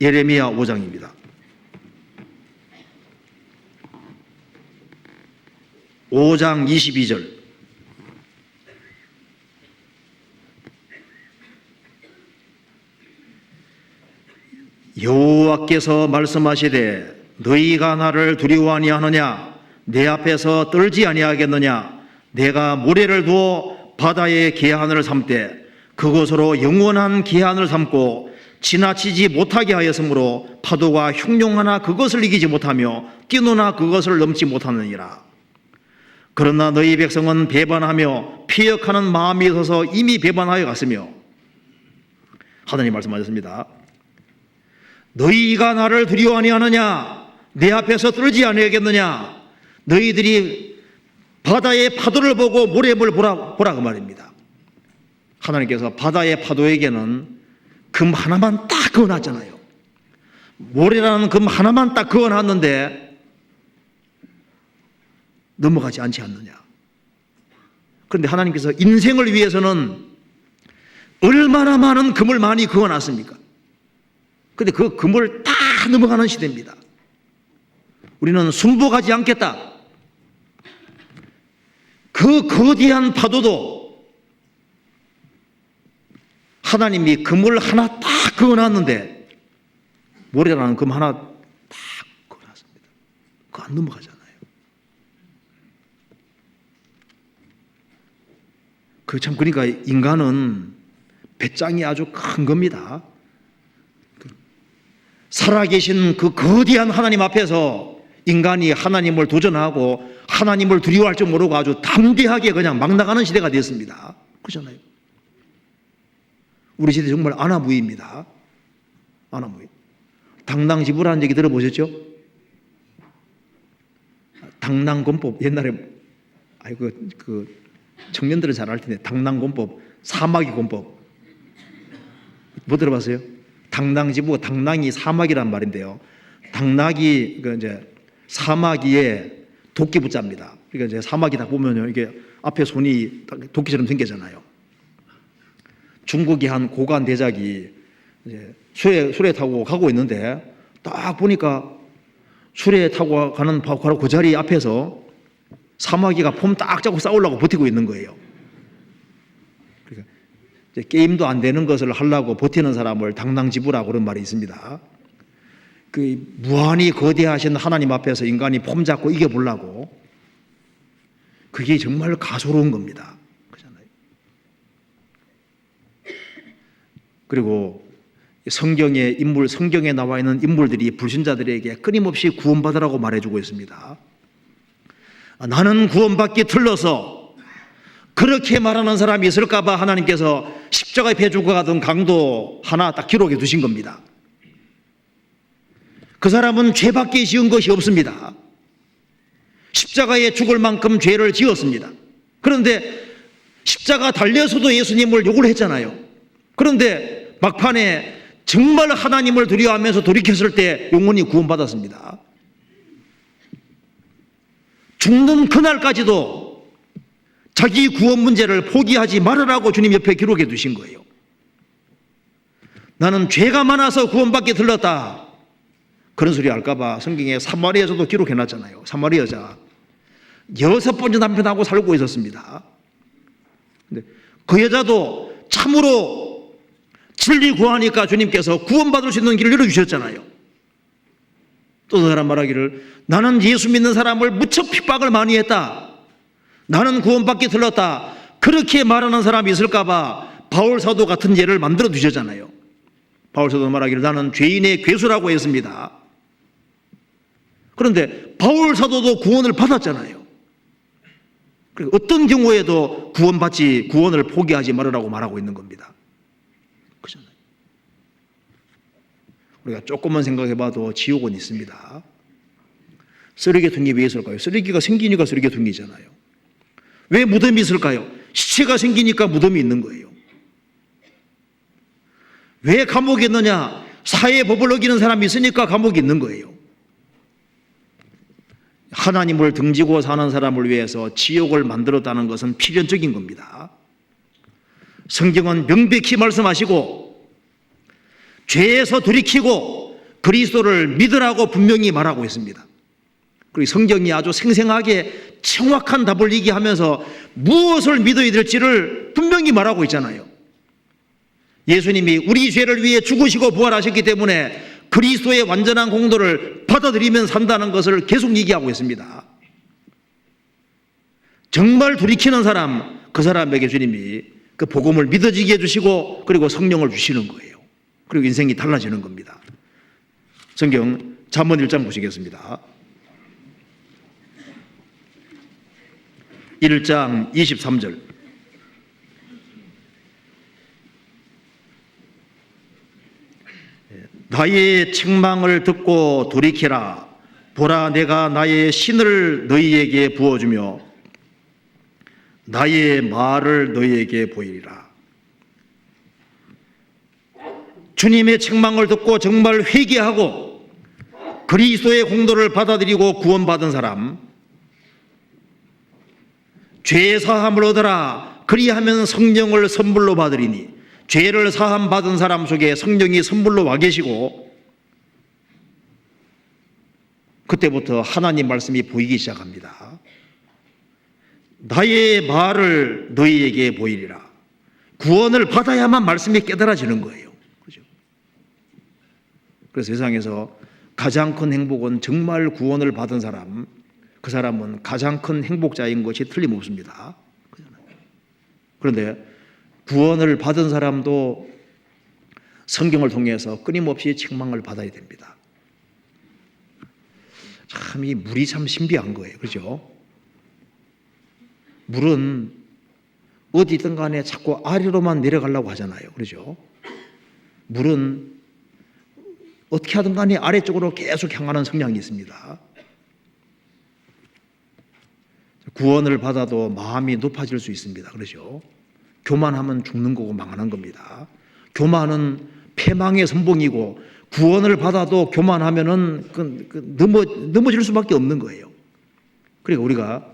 예레미야 5장입니다. (5장 22절) 여호와께서 말씀하시되 너희가 나를 두려워 아니하느냐 내 앞에서 떨지 아니하겠느냐 내가 모래를 두어 바다의 계한을 삼되 그것으로 영원한 계한을 삼고 지나치지 못하게 하였으므로 파도가 흉룡하나 그것을 이기지 못하며 뛰노나 그것을 넘지 못하느니라. 그러나 너희 백성은 배반하며 피역하는 마음이 있어서 이미 배반하여 갔으며 하나님 말씀하셨습니다. 너희가 나를 두려워 아니하느냐 내 앞에서 떨지 아니하겠느냐 너희들이 바다의 파도를 보고 모래물 보라 그 말입니다. 하나님께서 바다의 파도에게는 금 하나만 딱 그어놨잖아요. 모래라는 금 하나만 딱 그어놨는데 넘어가지 않지 않느냐. 그런데 하나님께서 인생을 위해서는 얼마나 많은 금을 많이 그어놨습니까? 그런데 그 금을 다 넘어가는 시대입니다. 우리는 순복하지 않겠다. 그 거대한 파도도 하나님이 금을 하나 딱 그어놨는데 모래라는 금 하나 딱 그어놨습니다. 그거 안 넘어가잖아요. 그러니까 인간은 배짱이 아주 큰 겁니다. 살아계신 그 거대한 하나님 앞에서 인간이 하나님을 도전하고 하나님을 두려워할 줄 모르고 아주 담대하게 그냥 막 나가는 시대가 됐습니다. 그렇잖아요. 우리 시대 정말 아나무입니다. 아나무이. 당당지부라는 얘기 들어보셨죠? 당랑권법 옛날에 그 청년들은 잘 알 텐데 당랑권법, 사마귀권법 뭐 들어봤어요? 당랑지부, 당랑이 사마귀란 말인데요. 당랑이 이제 사마귀에 도끼 붙잡니다. 그러니까 이제 사마귀 딱 보면요, 이게 앞에 손이 도끼처럼 생겼잖아요. 중국의 한 고관 대작이 이제 수레 타고 가고 있는데 딱 보니까 수레 타고 가는 바로 그 자리 앞에서 사마귀가 폼 딱 잡고 싸우려고 버티고 있는 거예요. 이제 게임도 안 되는 것을 하려고 버티는 사람을 당당지부라고 그런 말이 있습니다. 그 무한히 거대하신 하나님 앞에서 인간이 폼 잡고 이겨보려고, 그게 정말 가소로운 겁니다. 그렇잖아요. 그리고 성경의 인물, 성경에 나와 있는 인물들이 불신자들에게 끊임없이 구원받으라고 말해주고 있습니다. 나는 구원받기 틀려서, 그렇게 말하는 사람이 있을까봐 하나님께서 십자가에 배 주고 가던 강도 하나 딱 기록해 두신 겁니다. 그 사람은 죄밖에 지은 것이 없습니다. 십자가에 죽을 만큼 죄를 지었습니다. 그런데 십자가 달려서도 예수님을 욕을 했잖아요. 그런데 막판에 정말 하나님을 두려워하면서 돌이켰을 때 영원히 구원받았습니다. 죽는 그날까지도 자기 구원 문제를 포기하지 말으라고 주님 옆에 기록해 두신 거예요. 나는 죄가 많아서 구원받기 들렀다, 그런 소리 할까봐 성경에 사마리아 여자도 기록해 놨잖아요. 사마리아 여자 6번째 남편하고 살고 있었습니다. 근데 그 여자도 참으로 진리 구하니까 주님께서 구원받을 수 있는 길을 열어주셨잖아요. 또 다른 사람 말하기를, 나는 예수 믿는 사람을 무척 핍박을 많이 했다, 나는 구원받기 들렀다, 그렇게 말하는 사람이 있을까봐 바울 사도 같은 예를 만들어 두셨잖아요. 바울 사도 말하기를, 나는 죄인의 괴수라고 했습니다. 그런데 바울 사도도 구원을 받았잖아요. 어떤 경우에도 구원을 포기하지 말으라고 말하고 있는 겁니다. 그렇잖아요. 우리가 조금만 생각해봐도 지옥은 있습니다. 쓰레기통이 왜 있을까요? 쓰레기가 생기니까 쓰레기통이잖아요. 왜 무덤이 있을까요? 시체가 생기니까 무덤이 있는 거예요. 왜 감옥이 있느냐? 사회의 법을 어기는 사람이 있으니까 감옥이 있는 거예요. 하나님을 등지고 사는 사람을 위해서 지옥을 만들었다는 것은 필연적인 겁니다. 성경은 명백히 말씀하시고 죄에서 돌이키고 그리스도를 믿으라고 분명히 말하고 있습니다. 그리고 성경이 아주 생생하게 정확한 답을 얘기하면서 무엇을 믿어야 될지를 분명히 말하고 있잖아요. 예수님이 우리 죄를 위해 죽으시고 부활하셨기 때문에 그리스도의 완전한 공로를 받아들이면 산다는 것을 계속 얘기하고 있습니다. 정말 돌이키는 사람, 그 사람에게 주님이 그 복음을 믿어지게 해주시고 그리고 성령을 주시는 거예요. 그리고 인생이 달라지는 겁니다. 성경 잠언 1장 보시겠습니다. 1장 23절. 나의 책망을 듣고 돌이키라. 보라, 내가 나의 신을 너희에게 부어주며 나의 말을 너희에게 보이리라. 주님의 책망을 듣고 정말 회개하고 그리스도의 공로를 받아들이고 구원받은 사람, 죄 사함을 얻으라. 그리하면 성령을 선물로 받으리니, 죄를 사함 받은 사람 속에 성령이 선물로 와 계시고 그때부터 하나님 말씀이 보이기 시작합니다. 나의 말을 너희에게 보이리라. 구원을 받아야만 말씀이 깨달아지는 거예요. 그죠? 그래서 세상에서 가장 큰 행복은 정말 구원을 받은 사람, 그 사람은 가장 큰 행복자인 것이 틀림없습니다. 그런데 구원을 받은 사람도 성경을 통해서 끊임없이 책망을 받아야 됩니다. 참, 이 물이 참 신비한 거예요. 그렇죠? 물은 어디든 간에 자꾸 아래로만 내려가려고 하잖아요. 그렇죠? 물은 어떻게 하든 간에 아래쪽으로 계속 향하는 성향이 있습니다. 구원을 받아도 마음이 높아질 수 있습니다. 그렇죠? 교만하면 죽는 거고 망하는 겁니다. 교만은 패망의 선봉이고 구원을 받아도 교만하면은 넘어질 수밖에 없는 거예요. 그러니까 우리가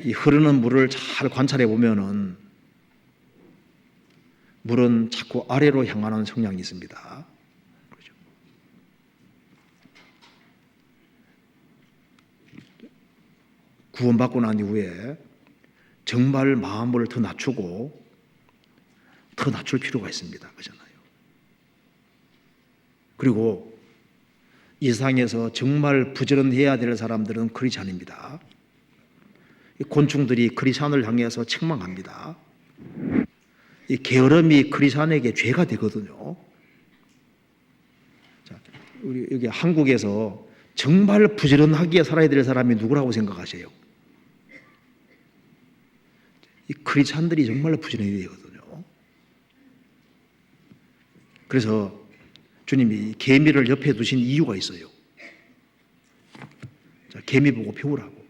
이 흐르는 물을 잘 관찰해 보면은 물은 자꾸 아래로 향하는 성향이 있습니다. 그렇죠? 구원받고 난 이후에 정말 마음을 더 낮추고 더 낮출 필요가 있습니다. 그렇잖아요. 그리고 이 세상에서 정말 부지런해야 될 사람들은 크리스찬입니다. 곤충들이 크리스찬을 향해서 책망합니다. 이 게으름이 크리스찬에게 죄가 되거든요. 자, 우리 여기 한국에서 정말 부지런하게 살아야 될 사람이 누구라고 생각하세요? 이 크리스찬들이 정말 부지런해야 되거든요. 그래서 주님이 개미를 옆에 두신 이유가 있어요. 자, 개미 보고 배우라고.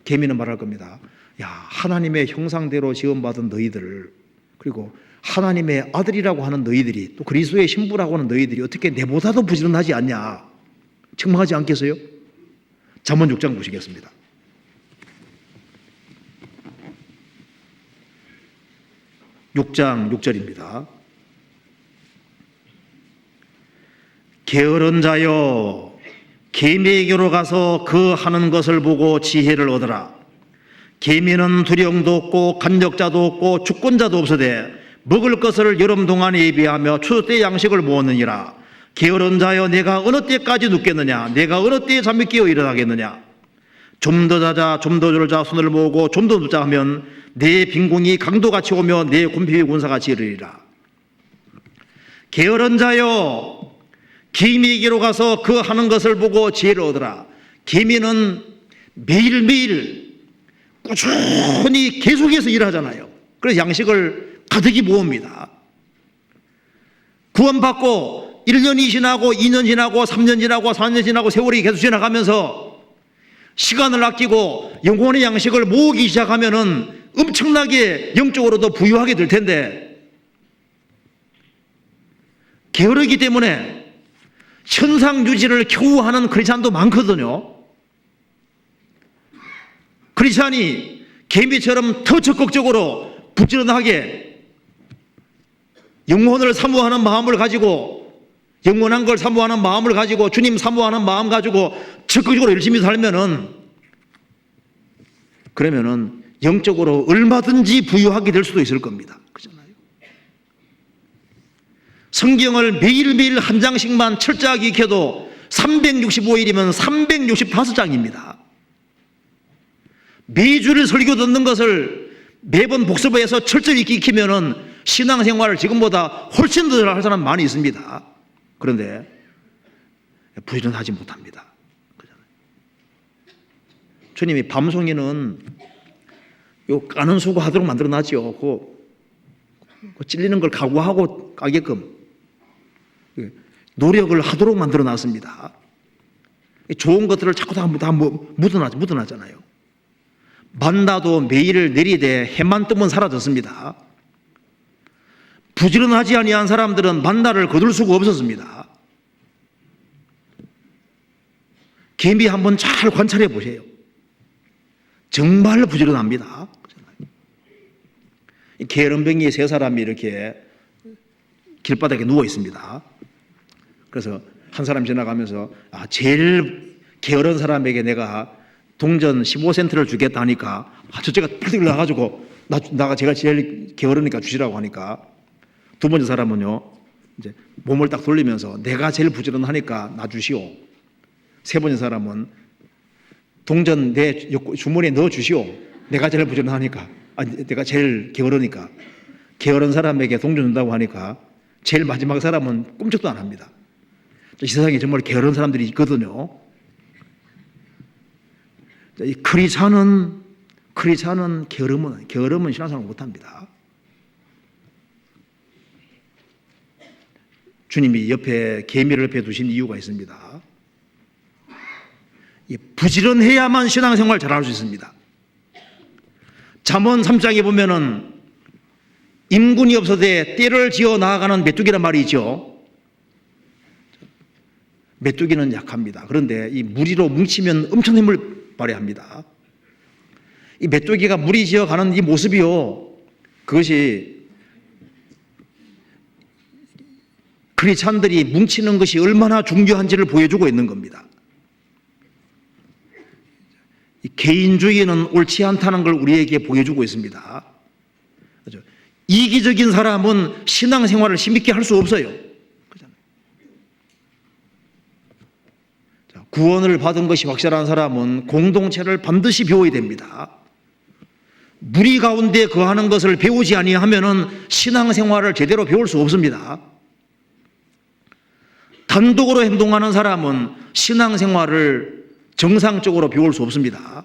개미는 말할 겁니다. 야, 하나님의 형상대로 지음받은 너희들, 그리고 하나님의 아들이라고 하는 너희들이, 또 그리스도의 신부라고 하는 너희들이 어떻게 내보다도 부지런하지 않냐? 책망하지 않겠어요? 잠언 6장 보시겠습니다. 6장 6절입니다. 게으른 자여, 개미에게로 가서 그 하는 것을 보고 지혜를 얻으라. 개미는 두령도 없고 간역자도 없고 주권자도 없으되 먹을 것을 여름 동안에 예비하며 추수 때 양식을 모으느니라. 게으른 자여, 내가 어느 때까지 눕겠느냐? 내가 어느 때에 잠이 깨어 일어나겠느냐? 좀 더 자자, 좀 더 졸자, 손을 모으고 좀 더 눕자 하면 내 빈궁이 강도같이 오며 내 곰핍이 군사같이 이르리라. 게으른 자여, 개미에게로 가서 그 하는 것을 보고 지혜를 얻으라. 개미는 매일매일 꾸준히 계속해서 일하잖아요. 그래서 양식을 가득히 모읍니다. 구원받고 1년이 지나고 2년 지나고 3년 지나고 4년 지나고 세월이 계속 지나가면서 시간을 아끼고 영혼의 양식을 모으기 시작하면은 엄청나게 영적으로도 부유하게 될 텐데, 게으르기 때문에 현상 유지를 겨우 하는 크리스찬도 많거든요. 크리스찬이 개미처럼 더 적극적으로 부지런하게 영혼을 사모하는 마음을 가지고, 영원한 걸 사모하는 마음을 가지고, 주님 사모하는 마음 가지고 적극적으로 열심히 살면은, 그러면은 영적으로 얼마든지 부유하게 될 수도 있을 겁니다. 그렇잖아요. 성경을 매일매일 한 장씩만 철저하게 익혀도 365일이면 365장입니다. 매주를 설교 듣는 것을 매번 복습해서 철저히 익히면은 신앙생활을 지금보다 훨씬 더 할 사람 많이 있습니다. 그런데 부지런하지 못합니다. 주님이 밤송이는 요 까는 수고 하도록 만들어 놨죠. 그 찔리는 걸 각오하고 까게끔 노력을 하도록 만들어 놨습니다. 좋은 것들을 자꾸 다 묻어놨잖아요. 만나도 매일 내리되 해만 뜨면 사라졌습니다. 부지런하지 아니한 사람들은 만나를 거둘 수가 없었습니다. 개미 한번 잘 관찰해 보세요. 정말 부지런합니다. 게으름뱅이 세 사람이 이렇게 길바닥에 누워 있습니다. 그래서 한 사람 지나가면서 제일 게으른 사람에게 내가 동전 15센트를 주겠다 하니까 저째가 펄떡 일어나가지고 나가 제가 제일 게으르니까 주시라고 하니까, 두 번째 사람은요 이제 몸을 딱 돌리면서 내가 제일 부지런하니까 나 주시오. 세 번째 사람은 동전 내 주머니에 넣어 주시오. 내가 제일 부지런하니까, 내가 제일 게으르니까. 게으른 사람에게 동전 준다고 하니까 제일 마지막 사람은 꿈쩍도 안 합니다. 이 세상에 정말 게으른 사람들이 있거든요. 이 크리스찬은 게으름은 신앙생활 못합니다. 주님이 옆에 개미를 옆에 두신 이유가 있습니다. 부지런해야만 신앙생활 잘할 수 있습니다. 잠언 3장에 보면은 임군이 없어도 떼를 지어 나아가는 메뚜기란 말이 있죠. 메뚜기는 약합니다. 그런데 이 무리로 뭉치면 엄청 힘을 발휘합니다. 이 메뚜기가 무리 지어가는 이 모습이요, 그것이 크리스찬들이 뭉치는 것이 얼마나 중요한지를 보여주고 있는 겁니다. 이 개인주의는 옳지 않다는 걸 우리에게 보여주고 있습니다. 그렇죠? 이기적인 사람은 신앙생활을 힘있게 할 수 없어요. 그렇잖아요. 자, 구원을 받은 것이 확실한 사람은 공동체를 반드시 배워야 됩니다. 무리 가운데 거하는 것을 배우지 아니하면은 신앙생활을 제대로 배울 수 없습니다. 단독으로 행동하는 사람은 신앙생활을 정상적으로 배울 수 없습니다.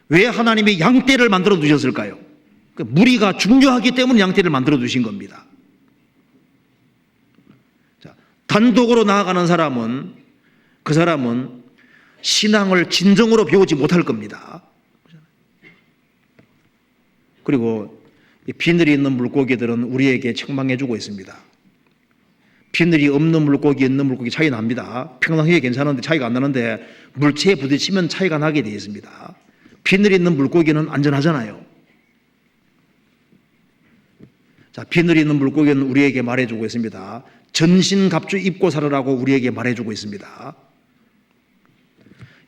왜 하나님이 양떼를 만들어 두셨을까요? 무리가 중요하기 때문에 양떼를 만들어 두신 겁니다. 자, 단독으로 나아가는 사람은 그 사람은 신앙을 진정으로 배우지 못할 겁니다. 그리고 비늘이 있는 물고기들은 우리에게 책망해 주고 있습니다. 비늘이 없는 물고기, 있는 물고기 차이 납니다. 평상시에 괜찮은데 차이가 안 나는데 물체에 부딪히면 차이가 나게 되어 있습니다. 비늘이 있는 물고기는 안전하잖아요. 자, 비늘이 있는 물고기는 우리에게 말해주고 있습니다. 전신갑주 입고 살으라고 우리에게 말해주고 있습니다.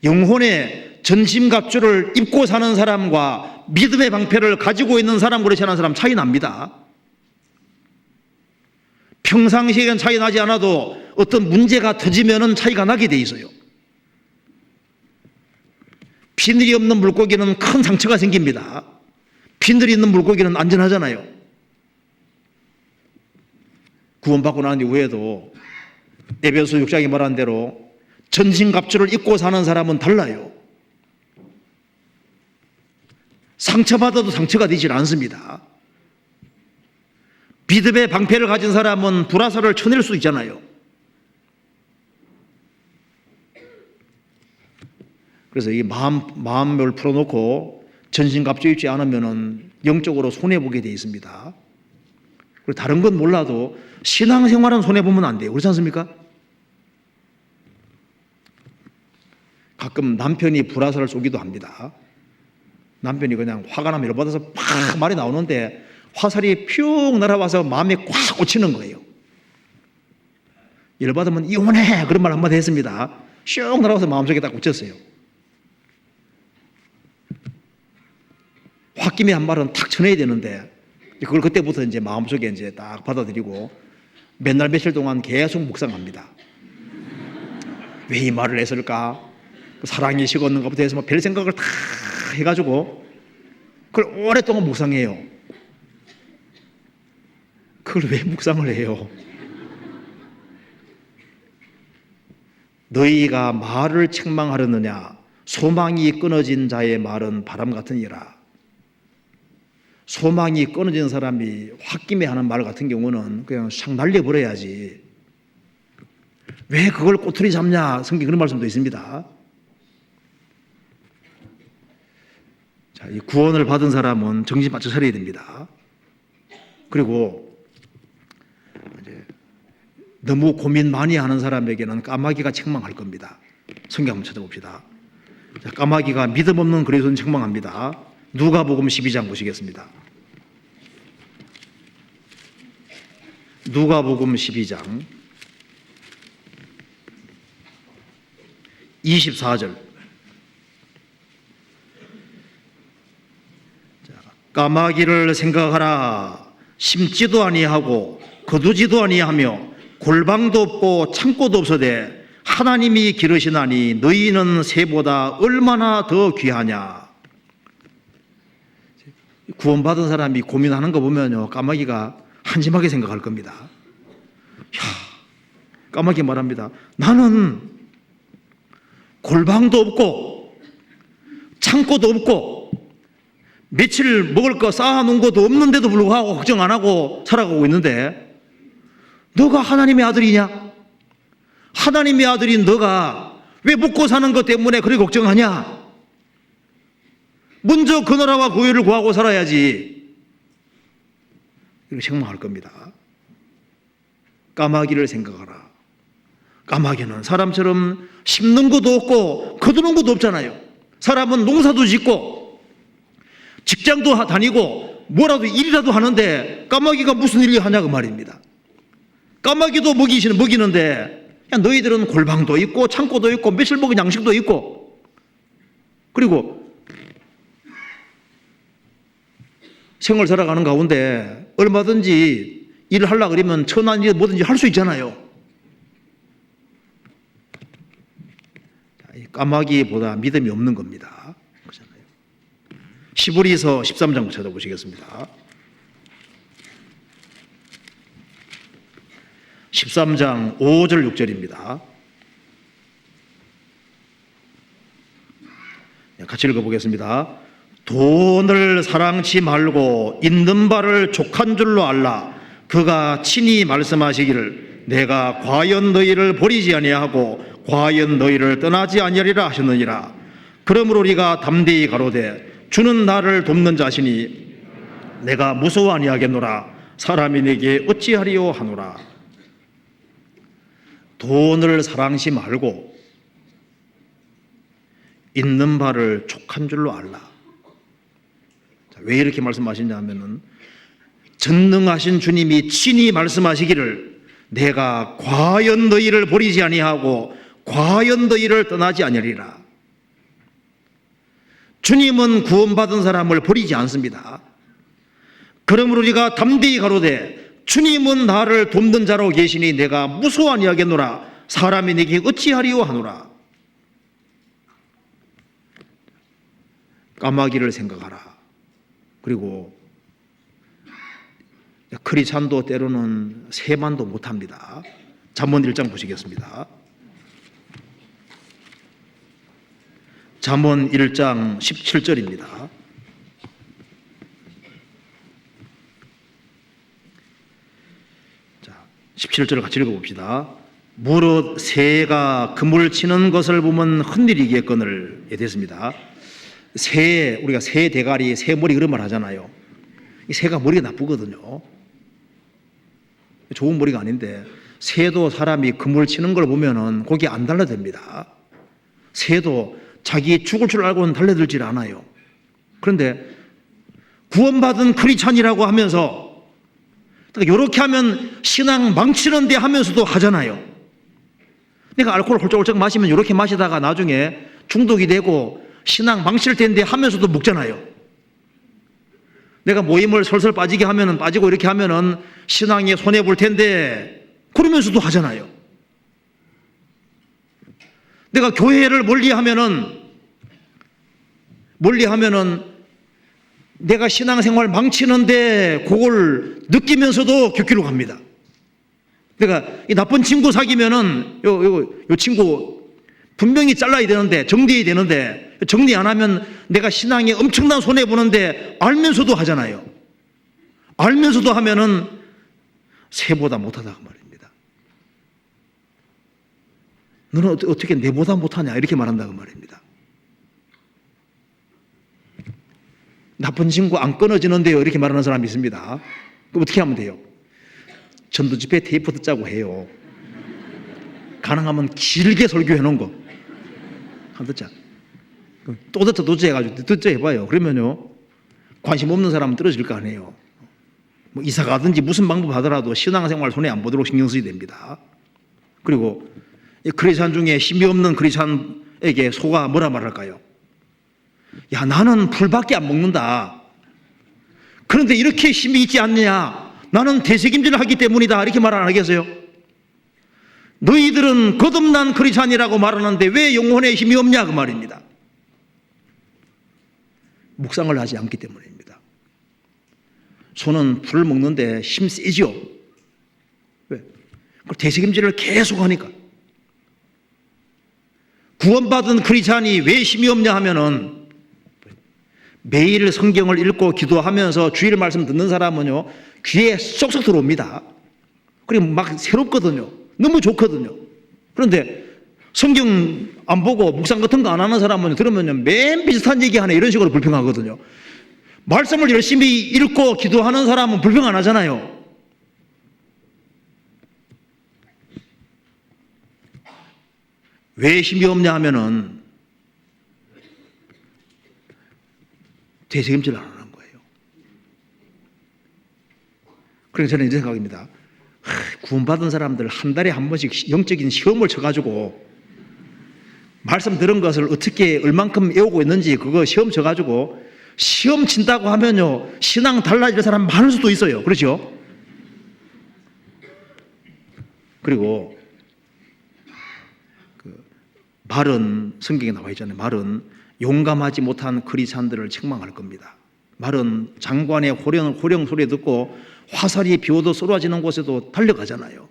영혼의 전신갑주를 입고 사는 사람과 믿음의 방패를 가지고 있는 사람, 그렇지 않은 사람 차이 납니다. 평상시에는 차이 나지 않아도 어떤 문제가 터지면은 차이가 나게 돼 있어요. 비늘이 없는 물고기는 큰 상처가 생깁니다. 비늘이 있는 물고기는 안전하잖아요. 구원받고 난 이후에도 에베소 6장이 말한 대로 전신갑주를 입고 사는 사람은 달라요. 상처받아도 상처가 되질 않습니다. 믿음의 방패를 가진 사람은 불화살을 쳐낼 수 있잖아요. 그래서 이 마음을 풀어놓고 전신갑주 입지 않으면 영적으로 손해보게 돼 있습니다. 그리고 다른 건 몰라도 신앙생활은 손해보면 안 돼요. 그렇지 않습니까? 가끔 남편이 불화살을 쏘기도 합니다. 남편이 그냥 화가 나면 열받아서 팍 말이 나오는데 화살이 퓨 날아와서 마음에 꽉 꽂히는 거예요. 열받으면 이혼해! 그런 말 한마디 했습니다. 슉 날아와서 마음속에 딱 꽂혔어요. 홧김에 한 말은 탁 쳐내야 되는데 그걸 그때부터 이제 마음속에 이제 딱 받아들이고 맨날 며칠 동안 계속 묵상합니다. 왜 이 말을 했을까? 사랑이 식었는 것부터 해서 별 생각을 다 해가지고 그걸 오랫동안 묵상해요. 그걸 왜 묵상을 해요? 너희가 말을 책망하려느냐? 소망이 끊어진 자의 말은 바람 같으니라. 소망이 끊어진 사람이 홧김에 하는 말 같은 경우는 그냥 싹 날려버려야지. 왜 그걸 꼬투리 잡냐? 성경 그런 말씀도 있습니다. 자, 이 구원을 받은 사람은 정신 바짝 차려야 됩니다. 그리고 이제 너무 고민 많이 하는 사람에게는 까마귀가 책망할 겁니다. 성경 한번 찾아봅시다. 자, 까마귀가 믿음 없는 그리스도는 책망합니다. 누가복음 12장 보시겠습니다. 누가복음 12장 24절. 까마귀를 생각하라. 심지도 아니하고 거두지도 아니하며 골방도 없고 창고도 없으되 하나님이 기르시나니 너희는 새보다 얼마나 더 귀하냐. 구원받은 사람이 고민하는 거 보면요, 까마귀가 한심하게 생각할 겁니다. 야, 까마귀 말합니다. 나는 골방도 없고 창고도 없고 며칠 먹을 거 쌓아놓은 것도 없는데도 불구하고 걱정 안 하고 살아가고 있는데 너가 하나님의 아들이냐? 하나님의 아들인 너가 왜 먹고 사는 것 때문에 그렇게 걱정하냐? 먼저 그 나라와 그 의를 구하고 살아야지. 이렇게 책망할 겁니다. 까마귀를 생각하라. 까마귀는 사람처럼 심는 것도 없고 거두는 것도 없잖아요. 사람은 농사도 짓고 직장도 다니고 뭐라도 일이라도 하는데 까마귀가 무슨 일을 하냐 그 말입니다. 까마귀도 먹이는데 너희들은 골방도 있고 창고도 있고 며칠 먹은 양식도 있고, 그리고 생을 살아가는 가운데 얼마든지 일을 하려고 그러면 천한 일 뭐든지 할 수 있잖아요. 까마귀보다 믿음이 없는 겁니다. 그렇잖아요. 히브리서 13장 찾아보시겠습니다. 13장 5절 6절입니다. 같이 읽어보겠습니다. 돈을 사랑치 말고 있는 바를 족한 줄로 알라. 그가 친히 말씀하시기를 내가 과연 너희를 버리지 아니하고 과연 너희를 떠나지 아니하리라 하셨느니라. 그러므로 우리가 담대히 가로되 주는 나를 돕는 자시니 내가 무서워 아니하겠노라. 사람이 내게 어찌하리요 하노라. 돈을 사랑치 말고 있는 바를 족한 줄로 알라. 왜 이렇게 말씀하시냐 하면은 전능하신 주님이 친히 말씀하시기를 내가 과연 너희를 버리지 아니하고 과연 너희를 떠나지 아니하리라. 주님은 구원받은 사람을 버리지 않습니다. 그러므로 우리가 담대히 가로되 주님은 나를 돕는 자로 계시니 내가 무서워 아니하겠노라. 사람이 내게 어찌하리요 하노라. 까마귀를 생각하라. 그리고 크리찬도 때로는 세만도 못합니다. 잠언 1장 보시겠습니다. 잠언 1장 17절입니다. 자, 17절을 같이 읽어봅시다. 무릇 새가 그물 치는 것을 보면 흔들리겠거늘. 예, 됐습니다. 새, 우리가 새 대가리, 새 머리 그런 말 하잖아요. 이 새가 머리가 나쁘거든요. 좋은 머리가 아닌데 새도 사람이 그물 치는 걸 보면은 거기 안 달라듭니다. 새도 자기 죽을 줄 알고는 달려들질 않아요. 그런데 구원받은 크리스찬이라고 하면서 이렇게 하면 신앙 망치는데 하면서도 하잖아요. 내가 알코올 홀짝홀짝 마시면 이렇게 마시다가 나중에 중독이 되고 신앙 망칠 텐데 하면서도 먹잖아요. 내가 모임을 설설 빠지게 하면은 빠지고 이렇게 하면은 신앙에 손해 볼 텐데 그러면서도 하잖아요. 내가 교회를 멀리하면은 내가 신앙생활 망치는데 그걸 느끼면서도 교회로 갑니다. 내가 이 나쁜 친구 사귀면은 요 친구 분명히 잘라야 되는데 정리해야 되는데 정리 안 하면 내가 신앙에 엄청난 손해 보는데 알면서도 하잖아요. 알면서도 하면은 새보다 못하다 그 말입니다. 너는 어떻게 내보다 못하냐 이렇게 말한다 그 말입니다. 나쁜 친구 안 끊어지는데요 이렇게 말하는 사람이 있습니다. 그럼 어떻게 하면 돼요? 전도 집회 테이프 듣자고 해요. 가능하면 길게 설교해 놓은 거 한 듣자. 또 듣자 해가지고 듣자 해봐요. 그러면요 관심 없는 사람은 떨어질 거 아니에요. 뭐 이사 가든지 무슨 방법 하더라도 신앙생활 손해 안 보도록 신경 써야 됩니다. 그리고 크리스찬 중에 힘이 없는 크리스찬에게 소가 뭐라 말할까요? 야 나는 풀밖에 안 먹는다. 그런데 이렇게 힘이 있지 않느냐? 나는 대책임질을 하기 때문이다. 이렇게 말 안 하겠어요? 너희들은 거듭난 크리스찬이라고 말하는데 왜 영혼에 힘이 없냐 그 말입니다. 묵상을 하지 않기 때문입니다. 소는 풀을 먹는데 힘 세죠. 왜? 대책임질을 계속 하니까. 구원받은 크리스찬이 왜 힘이 없냐 하면은 매일 성경을 읽고 기도하면서 주일 말씀 듣는 사람은요 귀에 쏙쏙 들어옵니다. 그리고 막 새롭거든요. 너무 좋거든요. 그런데 성경 안 보고 묵상 같은 거 안 하는 사람은 들으면요 맨 비슷한 얘기 하네 이런 식으로 불평하거든요. 말씀을 열심히 읽고 기도하는 사람은 불평 안 하잖아요. 왜 힘이 없냐 하면은 대책임질을 안 하는 거예요. 그래서 저는 이제 생각합니다. 구원받은 사람들 한 달에 한 번씩 영적인 시험을 쳐가지고 말씀 들은 것을 어떻게 얼만큼 외우고 있는지 그거 시험 쳐가지고 시험 친다고 하면요 신앙 달라질 사람 많을 수도 있어요. 그렇죠? 그리고 말은 성경에 나와 있잖아요. 말은 용감하지 못한 크리스찬들을 책망할 겁니다. 말은 장관의 호령 소리 듣고 화살이 비오도 쏟아지는 곳에도 달려가잖아요.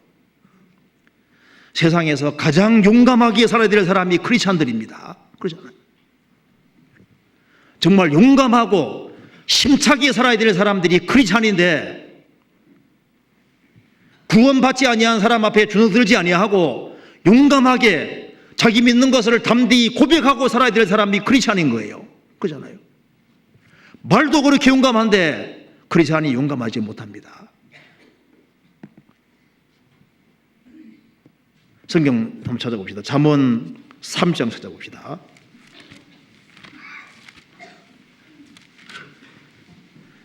세상에서 가장 용감하게 살아야 될 사람이 크리스찬들입니다. 그러잖아요. 정말 용감하고 힘차게 살아야 될 사람들이 크리스찬인데 구원받지 아니한 사람 앞에 주눅들지 아니하고 용감하게 자기 믿는 것을 담대히 고백하고 살아야 될 사람이 크리스찬인 거예요. 그러잖아요. 말도 그렇게 용감한데 크리스찬이 용감하지 못합니다. 성경 한번 찾아봅시다. 잠언 3장 찾아봅시다.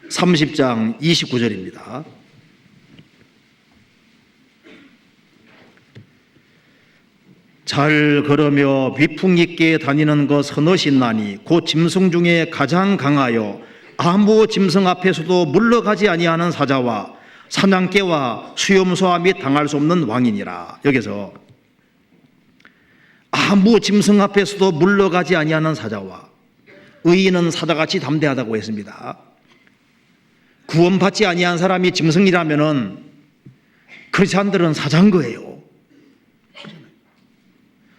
(30장) 29절입니다. 잘 걸으며 위풍 있게 다니는 것 서너시 나니 곧 짐승 중에 가장 강하여 아무 짐승 앞에서도 물러가지 아니하는 사자와 사냥개와 수염소와 및 당할 수 없는 왕이니라. 여기서 아무 짐승 앞에서도 물러가지 아니하는 사자와 의인은 사자같이 담대하다고 했습니다. 구원받지 아니한 사람이 짐승이라면은 크리스찬들은 사자인 거예요.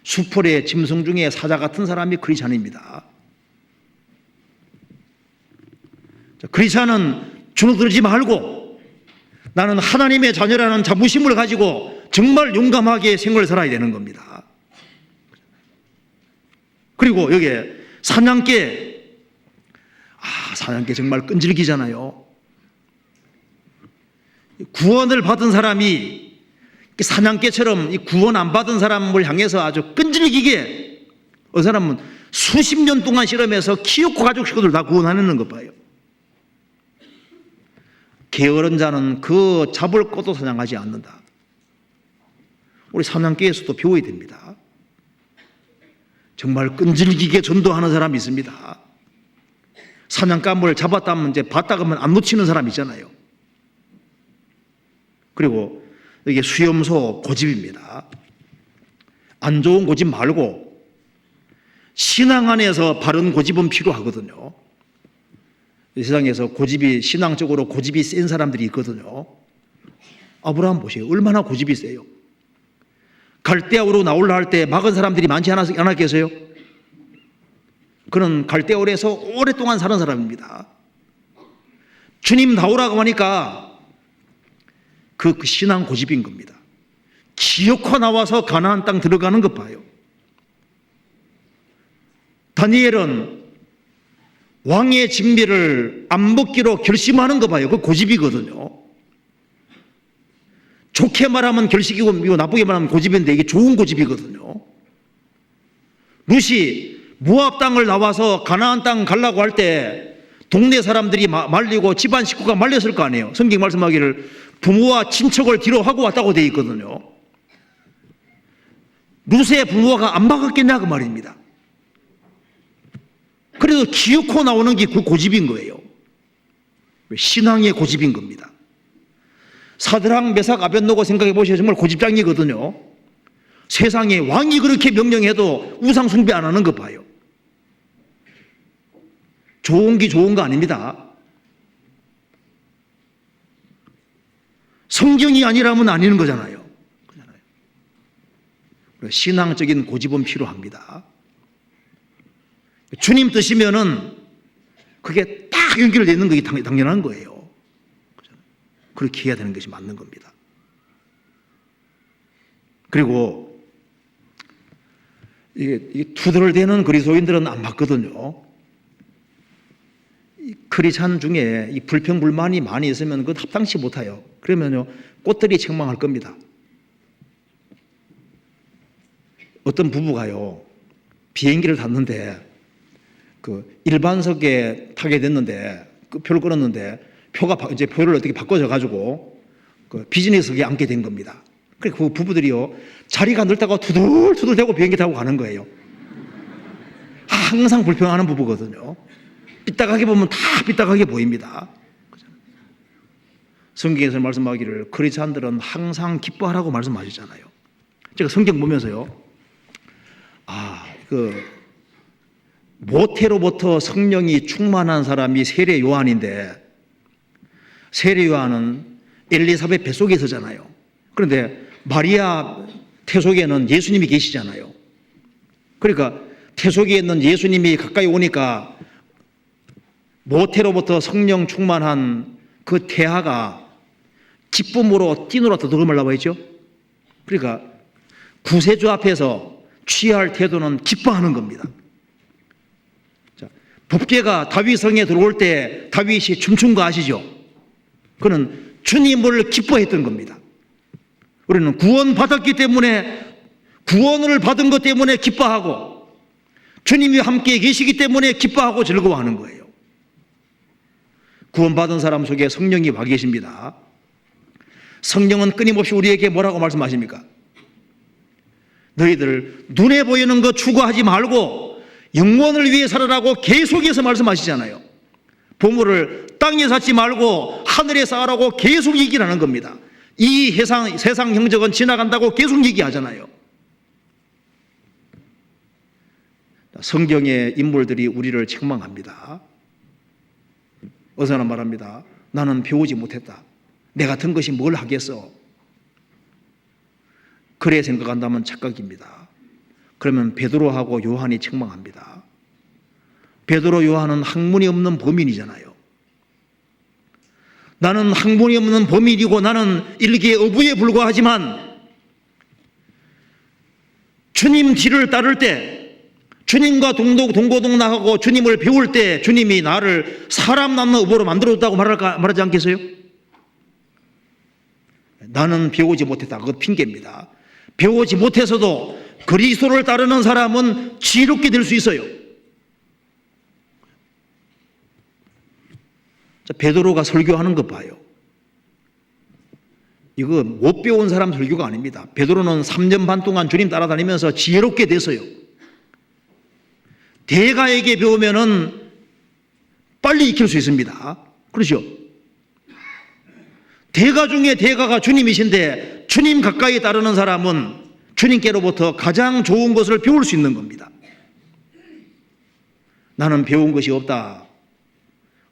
수풀의 짐승 중에 사자 같은 사람이 크리스찬입니다. 크리스찬은 주눅들지 말고 나는 하나님의 자녀라는 자부심을 가지고 정말 용감하게 생을 살아야 되는 겁니다. 그리고 여기에 사냥개, 사냥개 정말 끈질기잖아요. 구원을 받은 사람이 사냥개처럼 구원 안 받은 사람을 향해서 아주 끈질기게 어떤 사람은 수십 년 동안 실험해서 키우고 가족 식구들 다 구원하는 것 봐요. 게으른 자는 그 잡을 것도 사냥하지 않는다. 우리 사냥개에서도 배워야 됩니다. 정말 끈질기게 전도하는 사람이 있습니다. 사냥감을 잡았다면 이제 봤다 그러면 안 놓치는 사람 있잖아요. 그리고 이게 수염소 고집입니다. 안 좋은 고집 말고 신앙 안에서 바른 고집은 필요하거든요. 이 세상에서 고집이 신앙적으로 고집이 센 사람들이 있거든요. 아브라함 보세요. 얼마나 고집이 세요. 갈대아우로 나올라 할 때 막은 사람들이 많지 않았겠어요? 그는 갈대아우에서 오랫동안 사는 사람입니다. 주님 나오라고 하니까 그 신앙 고집인 겁니다. 기어코 나와서 가나안 땅 들어가는 것 봐요. 다니엘은 왕의 진미를 안 먹기로 결심하는 거 봐요. 그 고집이거든요. 좋게 말하면 결식이고 나쁘게 말하면 고집인데 이게 좋은 고집이거든요. 룻이 모압 땅을 나와서 가나안 땅 가려고 할 때 동네 사람들이 말리고 집안 식구가 말렸을 거 아니에요. 성경 말씀하기를 부모와 친척을 뒤로 하고 왔다고 되어 있거든요. 룻의 부모가 안 막았겠냐 그 말입니다. 그래도 기어코 나오는 게 그 고집인 거예요. 신앙의 고집인 겁니다. 사드락 메삭 아벳노고 생각해 보시면 정말 고집장이거든요. 세상에 왕이 그렇게 명령해도 우상 숭배 안 하는 거 봐요. 좋은 게 좋은 거 아닙니다. 성경이 아니라면 아니는 거잖아요. 신앙적인 고집은 필요합니다. 주님 뜻이면은 그게 딱 연결되는 것이 당연한 거예요. 그렇게 해야 되는 것이 맞는 겁니다. 그리고 이게 투덜대는 그리스도인들은 안 맞거든요. 크리스찬 중에 이 불평불만이 많이 있으면 그건 합당치 못해요. 그러면요 꽃들이 책망할 겁니다. 어떤 부부가요 비행기를 탔는데 그 일반석에 타게 됐는데 그 표를 끊었는데 표가 이제 표를 어떻게 바꿔져 가지고 그 비즈니스석에 앉게 된 겁니다. 그래서 그 부부들이요, 자리가 넓다고 투덜투덜 대고 비행기 타고 가는 거예요. 항상 불평하는 부부거든요. 삐딱하게 보면 다 삐딱하게 보입니다. 성경에서 말씀하기를 크리스찬들은 항상 기뻐하라고 말씀하시잖아요. 제가 성경 보면서요, 모태로부터 성령이 충만한 사람이 세례 요한인데, 세례 요한은 엘리사벳 뱃속에 있었잖아요. 그런데 마리아 태속에는 예수님이 계시잖아요. 그러니까 태속에 있는 예수님이 가까이 오니까 모태로부터 성령 충만한 그 태아가 기쁨으로 뛰놀았다 누굴 나와 있죠? 그러니까 구세주 앞에서 취할 태도는 기뻐하는 겁니다. 자, 법궤가 다윗 성에 들어올 때 다윗이 춤춘 거 아시죠? 그는 주님을 기뻐했던 겁니다. 우리는 구원받았기 때문에, 구원을 받은 것 때문에 기뻐하고, 주님이 함께 계시기 때문에 기뻐하고 즐거워하는 거예요. 구원받은 사람 속에 성령이 와 계십니다. 성령은 끊임없이 우리에게 뭐라고 말씀하십니까? 너희들 눈에 보이는 것 추구하지 말고 영원을 위해 살아라고 계속해서 말씀하시잖아요. 보물을 땅에 쌓지 말고 하늘에 쌓으라고 계속 얘기를 하는 겁니다. 이 세상 형적은 지나간다고 계속 얘기하잖아요. 성경의 인물들이 우리를 책망합니다. 어서 하나 말합니다. 나는 배우지 못했다. 내 같은 것이 뭘 하겠어? 그래 생각한다면 착각입니다. 그러면 베드로하고 요한이 책망합니다. 베드로, 요한은 학문이 없는 범인이잖아요. 나는 학문이 없는 범인이고 나는 일개의 어부에 불과하지만 주님 뒤를 따를 때, 주님과 동고동락하고 주님을 배울 때 주님이 나를 사람 낳는 어부로 만들어줬다고 말하지 않겠어요? 나는 배우지 못했다. 그것 핑계입니다. 배우지 못해서도 그리스도를 따르는 사람은 지혜롭게 될 수 있어요. 자, 베드로가 설교하는 것 봐요. 이거 못 배운 사람 설교가 아닙니다. 베드로는 3년 반 동안 주님 따라다니면서 지혜롭게 됐어요. 대가에게 배우면은 빨리 익힐 수 있습니다. 그렇죠? 대가 중에 대가가 주님이신데 주님 가까이 따르는 사람은 주님께로부터 가장 좋은 것을 배울 수 있는 겁니다. 나는 배운 것이 없다.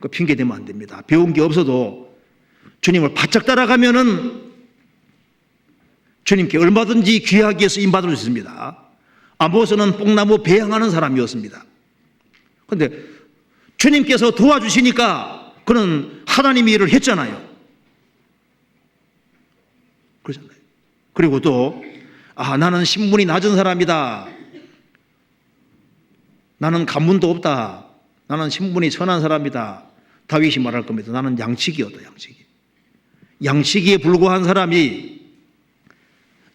그 핑계 대면 안 됩니다. 배운 게 없어도 주님을 바짝 따라가면은 주님께 얼마든지 귀하게 쓰임받을 수 있습니다. 아모스는 뽕나무 배양하는 사람이었습니다. 그런데 주님께서 도와주시니까 그는 하나님의 일을 했잖아요. 그렇잖아요. 그리고 또 나는 신분이 낮은 사람이다. 나는 가문도 없다. 나는 신분이 천한 사람이다. 다윗이 말할 겁니다. 나는 양치기였다. 양치기에 불과한 사람이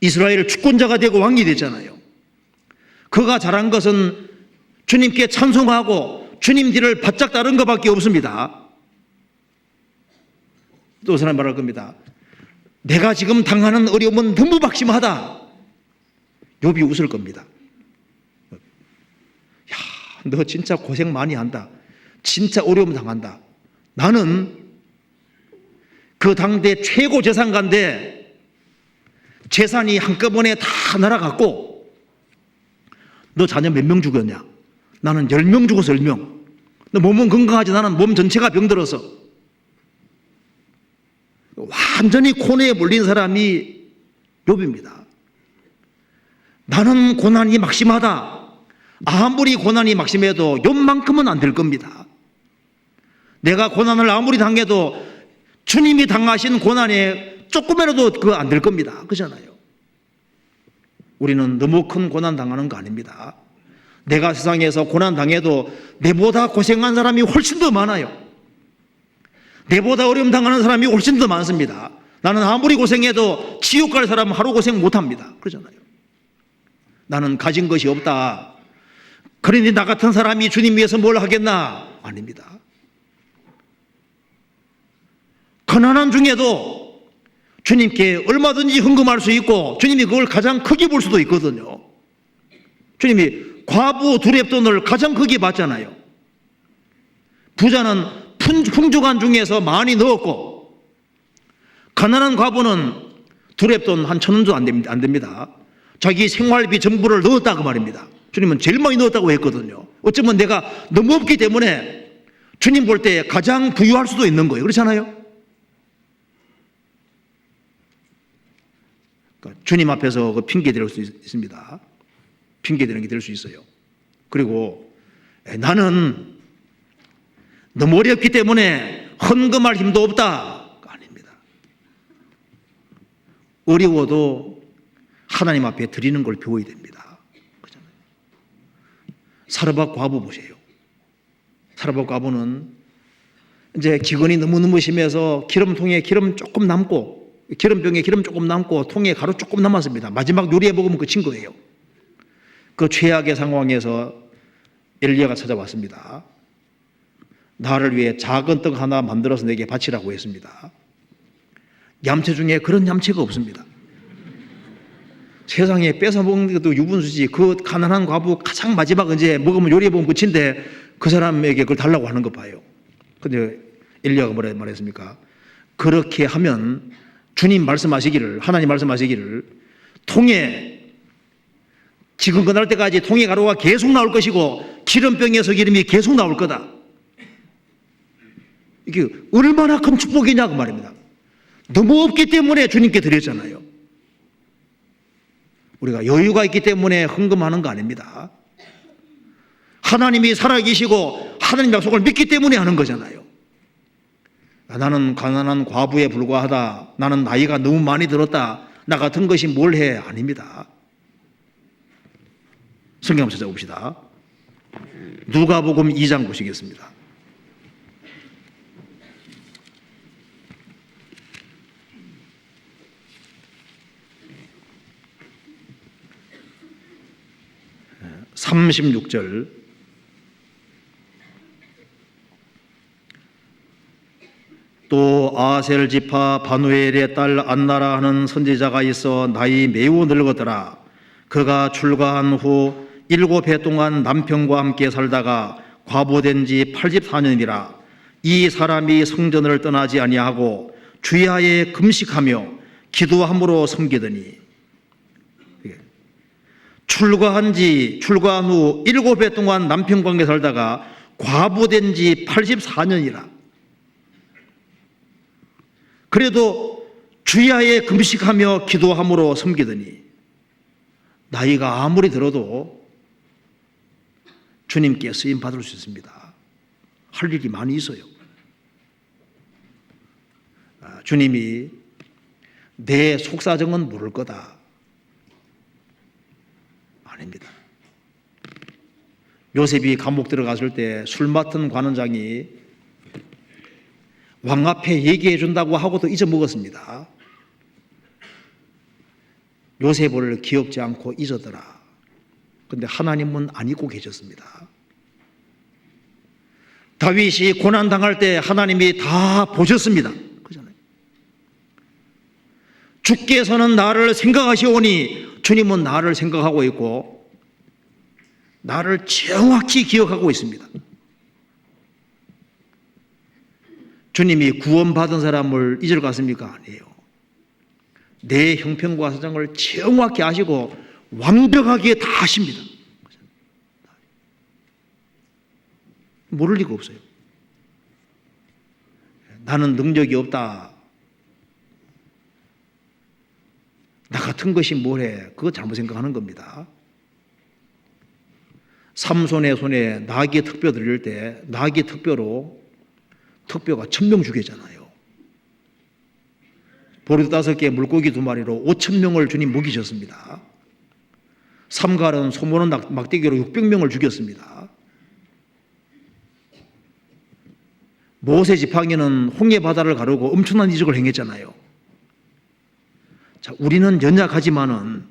이스라엘 주권자가 되고 왕이 됐잖아요. 그가 잘한 것은 주님께 찬송하고 주님 뒤를 바짝 따른 것밖에 없습니다. 또 사람 말할 겁니다. 내가 지금 당하는 어려움은 너무 막심하다. 욥이 웃을 겁니다. 야, 너 진짜 고생 많이 한다. 진짜 어려움 당한다. 나는 그 당대 최고 재산가인데 재산이 한꺼번에 다 날아갔고 너 자녀 몇 명 죽였냐? 나는 10명 죽어서 10명. 너 몸은 건강하지 나는 몸 전체가 병들어서. 완전히 고뇌에 몰린 사람이 욥입니다. 나는 고난이 막심하다. 아무리 고난이 막심해도 욥만큼은 안 될 겁니다. 내가 고난을 아무리 당해도 주님이 당하신 고난에 조금이라도 그거 안 될 겁니다. 그렇잖아요. 우리는 너무 큰 고난 당하는 거 아닙니다. 내가 세상에서 고난 당해도 내보다 고생한 사람이 훨씬 더 많아요. 내보다 어려움 당하는 사람이 훨씬 더 많습니다. 나는 아무리 고생해도 지옥 갈 사람은 하루 고생 못합니다. 그러잖아요. 나는 가진 것이 없다. 그러니 나 같은 사람이 주님 위해서 뭘 하겠나? 아닙니다. 가난한 중에도 주님께 얼마든지 헌금할 수 있고 주님이 그걸 가장 크게 볼 수도 있거든요. 주님이 과부 두렙돈을 가장 크게 받잖아요. 부자는 풍족한 중에서 많이 넣었고 가난한 과부는 두렙돈 한 1,000원도 안 됩니다. 자기 생활비 전부를 넣었다고 말입니다. 주님은 제일 많이 넣었다고 했거든요. 어쩌면 내가 너무 없기 때문에 주님 볼 때 가장 부유할 수도 있는 거예요. 그렇잖아요? 그러니까 주님 앞에서 그 핑계 댈 수 있습니다. 핑계 대는 게 될 수 있어요. 그리고 나는 너무 어렵기 때문에 헌금할 힘도 없다. 아닙니다. 어려워도 하나님 앞에 드리는 걸 배워야 됩니다. 그렇잖아요. 사르밧 과부 보세요. 사르밧 과부는 이제 기근이 너무너무 심해서 기름통에 기름 조금 남고 기름병에 기름 조금 남고 통에 가루 조금 남았습니다. 마지막 요리해 먹으면 끝인 거예요. 그 최악의 상황에서 엘리야가 찾아왔습니다. 나를 위해 작은 떡 하나 만들어서 내게 바치라고 했습니다. 얌체 중에 그런 얌체가 없습니다. 세상에 뺏어 먹는 것도 유분수지. 그 가난한 과부 가장 마지막 이제 먹으면 요리해 보면 끝인데 그 사람에게 그걸 달라고 하는 거 봐요. 근데 엘리야가 뭐라 말했습니까? 그렇게 하면 주님 말씀하시기를, 하나님 말씀하시기를 통에 지금 그날 때까지 통에 가루가 계속 나올 것이고 기름병에서 기름이 계속 나올 거다. 이게 얼마나 큰 축복이냐 그 말입니다. 너무 없기 때문에 주님께 드렸잖아요. 우리가 여유가 있기 때문에 헌금하는 거 아닙니다. 하나님이 살아계시고 하나님 약속을 믿기 때문에 하는 거잖아요. 나는 가난한 과부에 불과하다. 나는 나이가 너무 많이 들었다. 나 같은 것이 뭘 해? 아닙니다. 성경 한번 찾아봅시다. 누가복음 2장 보시겠습니다. 네, 36절. 또 아셀 지파 바누엘의 딸 안나라 하는 선지자가 있어 나이 매우 늙었더라. 그가 출가한 후 7해 동안 남편과 함께 살다가 과부된 지 84년이라. 이 사람이 성전을 떠나지 아니하고 주야에 금식하며 기도함으로 섬기더니 출가한 후 7해 동안 남편과 함께 살다가 과부된 지 84년이라. 그래도 주야에 금식하며 기도함으로 섬기더니 나이가 아무리 들어도 주님께 쓰임 받을 수 있습니다. 할 일이 많이 있어요. 주님이 내 속사정은 모를 거다. 아닙니다. 요셉이 감옥 들어갔을 때 술 맡은 관원장이 왕 앞에 얘기해 준다고 하고도 잊어먹었습니다. 요셉을 기억지 않고 잊었더라. 그런데 하나님은 안 잊고 계셨습니다. 다윗이 고난당할 때 하나님이 다 보셨습니다. 그잖아요. 주께서는 나를 생각하시오니 주님은 나를 생각하고 있고 나를 정확히 기억하고 있습니다. 주님이 구원받은 사람을 잊을 것 같습니까? 아니에요. 내 형편과 사정을 정확히 아시고 완벽하게 다 아십니다. 모를 리가 없어요. 나는 능력이 없다. 나 같은 것이 뭐래? 그거 잘못 생각하는 겁니다. 삼손의 손에 나귀 특뼈 들릴 때 나귀 특뼈가 1,000명 죽였잖아요. 보리 5개, 물고기 2마리로 5,000명을 주님 먹이셨습니다. 삼갈은 소모는 막대기로 600명을 죽였습니다. 모세 지팡이는 홍해 바다를 가르고 엄청난 이적을 행했잖아요. 자, 우리는 연약하지만은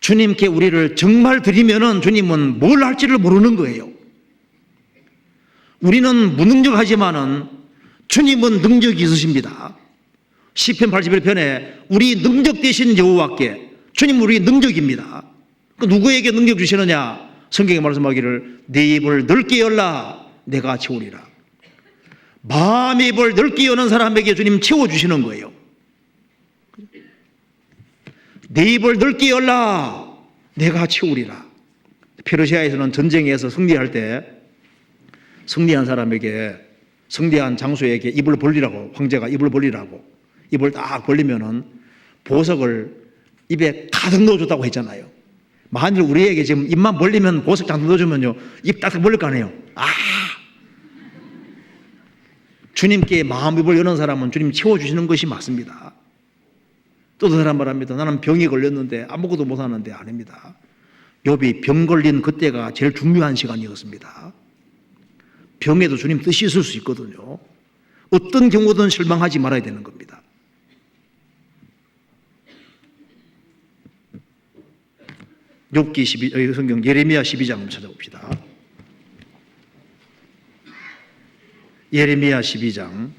주님께 우리를 정말 드리면은 주님은 뭘 할지를 모르는 거예요. 우리는 무능력하지만은 주님은 능력이 있으십니다. 시편 81편에 우리 능력 되신 여호와께, 주님은 우리 능력입니다. 누구에게 능력 주시느냐? 성경에 말씀하기를 내 입을 넓게 열라 내가 채우리라. 마음의 입을 넓게 여는 사람에게 주님 채워주시는 거예요. 내 입을 넓게 열라 내가 채우리라. 페르시아에서는 전쟁에서 승리할 때 승리한 사람에게, 승리한 장수에게 입을 벌리라고, 황제가 입을 벌리라고 입을 딱 벌리면은 보석을 입에 가득 넣어줬다고 했잖아요. 만일 우리에게 지금 입만 벌리면 보석 잔뜩 넣어주면요 입 딱 벌릴 거 아니에요. 주님께 마음 입을 여는 사람은 주님 채워주시는 것이 맞습니다. 또 다른 말합니다. 나는 병이 걸렸는데 아무것도 못하는데 아닙니다. 욥이 병 걸린 그때가 제일 중요한 시간이었습니다. 병에도 주님 뜻이 있을 수 있거든요. 어떤 경우든 실망하지 말아야 되는 겁니다. 욥기 12, 성경 예레미야 12장 찾아봅시다. 예레미야 12장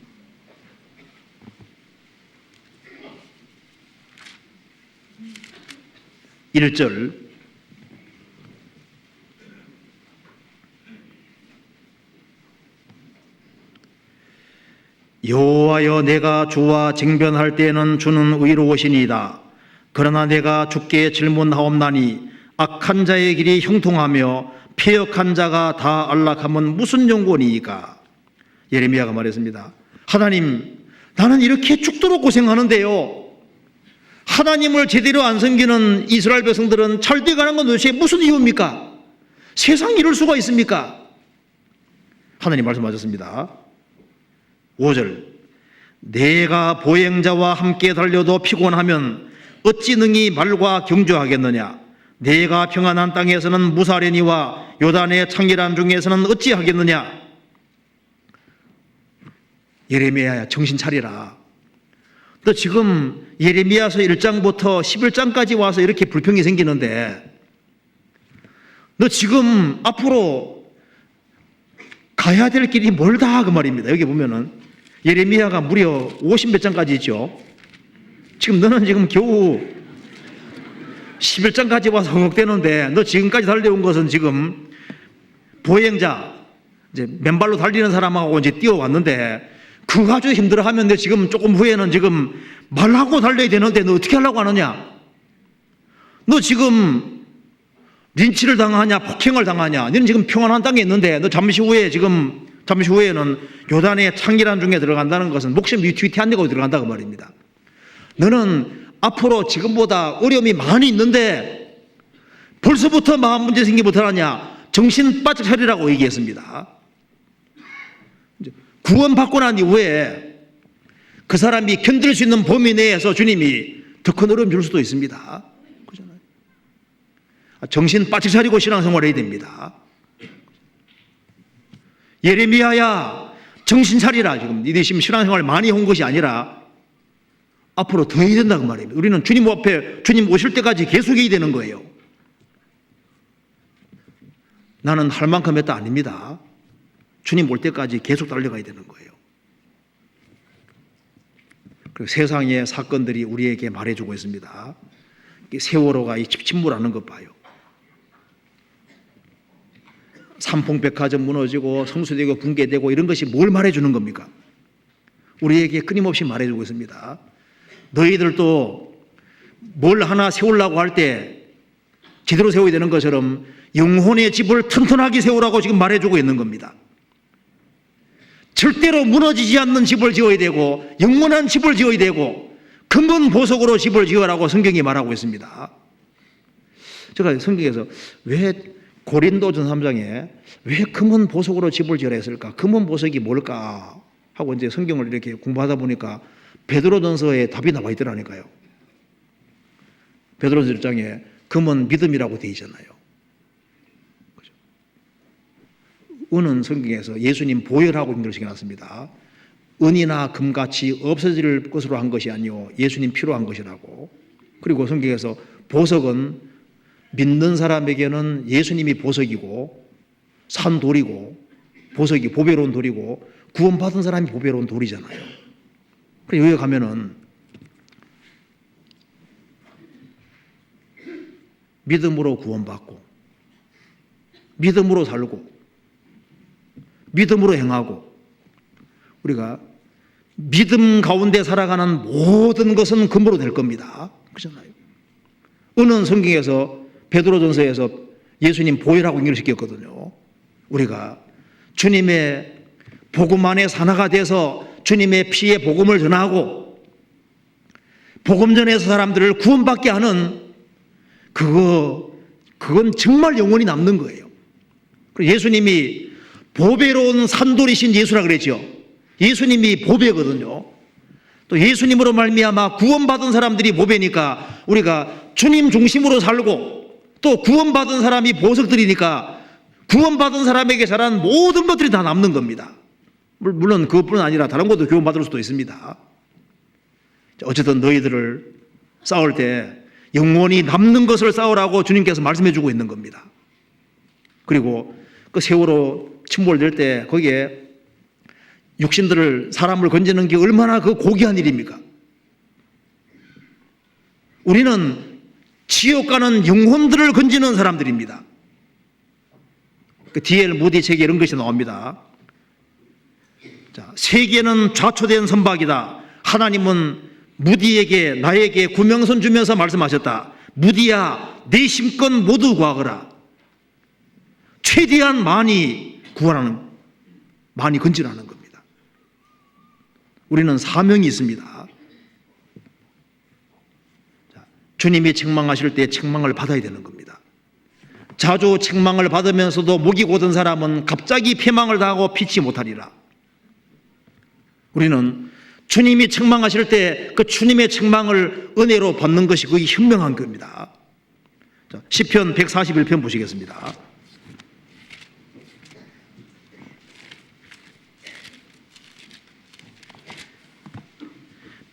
1절 여호와여 내가 주와 쟁변할 때에는 주는 의로우시니이다. 그러나 내가 주께 질문하옵나니 악한 자의 길이 형통하며 패역한 자가 다 안락함은 무슨 연고니이까. 예레미야가 말했습니다. 하나님, 나는 이렇게 죽도록 고생하는데요, 하나님을 제대로 안 섬기는 이스라엘 백성들은 잘 돼가는 건 도대체 무슨 이유입니까? 세상 이럴 수가 있습니까? 하나님 말씀하셨습니다. 5절 내가 보행자와 함께 달려도 피곤하면 어찌 능히 말과 경주하겠느냐. 내가 평안한 땅에서는 무사하려니와 요단의 창렬한 중에서는 어찌하겠느냐. 예레미야야 정신 차리라. 너 지금 예레미야서 1장부터 11장까지 와서 이렇게 불평이 생기는데 너 지금 앞으로 가야 될 길이 멀다 그 말입니다. 여기 보면은 예레미야가 무려 50몇 장까지 있죠. 지금 너는 지금 겨우 11장까지 와서 허걱대는데 너 지금까지 달려온 것은 지금 보행자, 이제 맨발로 달리는 사람하고 이제 뛰어왔는데 그거 아주 힘들어하면 너 지금 조금 후에는 지금 말하고 달려야 되는데 너 어떻게 하려고 하느냐? 너 지금 린치를 당하냐, 폭행을 당하냐? 너는 지금 평안한 땅에 있는데 너 잠시 후에는 요단의 창기란 중에 들어간다는 것은 목숨 위태한 데가 들어간다고 말입니다. 너는 앞으로 지금보다 어려움이 많이 있는데 벌써부터 마음 문제 생기면 어떡하냐? 정신 바짝 차리라고 얘기했습니다. 구원받고 난 이후에 그 사람이 견딜 수 있는 범위 내에서 주님이 더 큰 어려움 줄 수도 있습니다. 그렇잖아요. 정신 바짝 차리고 신앙생활 해야 됩니다. 예레미야야 정신 차리라. 지금 니네 지금 신앙생활 많이 한 것이 아니라 앞으로 더 해야 된다고 말입니다. 우리는 주님 앞에 주님 오실 때까지 계속 해야 되는 거예요. 나는 할 만큼 했다 아닙니다. 주님 올 때까지 계속 달려가야 되는 거예요. 그리고 세상의 사건들이 우리에게 말해주고 있습니다. 세월호가 침몰하는 것 봐요. 삼풍백화점 무너지고 성수대교 붕괴되고 이런 것이 뭘 말해주는 겁니까? 우리에게 끊임없이 말해주고 있습니다. 너희들도 뭘 하나 세우려고 할 때 제대로 세워야 되는 것처럼 영혼의 집을 튼튼하게 세우라고 지금 말해주고 있는 겁니다. 절대로 무너지지 않는 집을 지어야 되고 영원한 집을 지어야 되고 근본 보석으로 집을 지어라고 성경이 말하고 있습니다. 제가 성경에서 왜 고린도전 3장에 왜 금은 보석으로 집을 지으라 했을까? 금은 보석이 뭘까? 하고 이제 성경을 이렇게 공부하다 보니까 베드로전서에 답이 나와 있더라니까요. 베드로전서 1장에 금은 믿음이라고 되어 있잖아요. 그죠? 은은 성경에서 예수님 보혈하고 연결시켜놨습니다. 은이나 금같이 없어질 것으로 한 것이 아니오 예수님 피로 한 것이라고. 그리고 성경에서 보석은 믿는 사람에게는 예수님이 보석이고 산 돌이고 보석이 보배로운 돌이고 구원받은 사람이 보배로운 돌이잖아요. 그래서 여기 가면은 믿음으로 구원받고 믿음으로 살고 믿음으로 행하고 우리가 믿음 가운데 살아가는 모든 것은 금으로 될 겁니다. 그렇잖아요. 어느 성경에서 베드로전서에서 예수님 보혈하고 연결시켰거든요. 우리가 주님의 복음 안에 하나가 돼서 주님의 피의 복음을 전하고 복음 전해서 사람들을 구원받게 하는 그건 정말 영원히 남는 거예요. 예수님이 보배로운 산돌이신 예수라 그랬죠. 예수님이 보배거든요. 또 예수님으로 말미암아 구원받은 사람들이 보배니까 우리가 주님 중심으로 살고 또 구원받은 사람이 보석들이니까 구원받은 사람에게 자란 모든 것들이 다 남는 겁니다. 물론 그것뿐 아니라 다른 것도 구원받을 수도 있습니다. 어쨌든 너희들을 싸울 때 영원히 남는 것을 싸우라고 주님께서 말씀해 주고 있는 겁니다. 그리고 그 세월호 침몰될 때 거기에 육신들을 사람을 건지는 게 얼마나 그 고귀한 일입니까? 우리는 지옥 가는 영혼들을 건지는 사람들입니다. 그 D.L. 무디 책에 이런 것이 나옵니다. 자, 세계는 좌초된 선박이다. 하나님은 무디에게 나에게 구명선 주면서 말씀하셨다. 무디야, 내 심건 모두 구하거라. 최대한 많이 구하라는, 많이 건지라는 겁니다. 우리는 사명이 있습니다. 자, 주님이 책망하실 때 책망을 받아야 되는 겁니다. 자주 책망을 받으면서도 목이 곧은 사람은 갑자기 패망을 당하고 피치 못하리라. 우리는 주님이 책망하실 때 그 주님의 책망을 은혜로 받는 것이 거의 현명한 겁니다. 자, 시편 141편 보시겠습니다.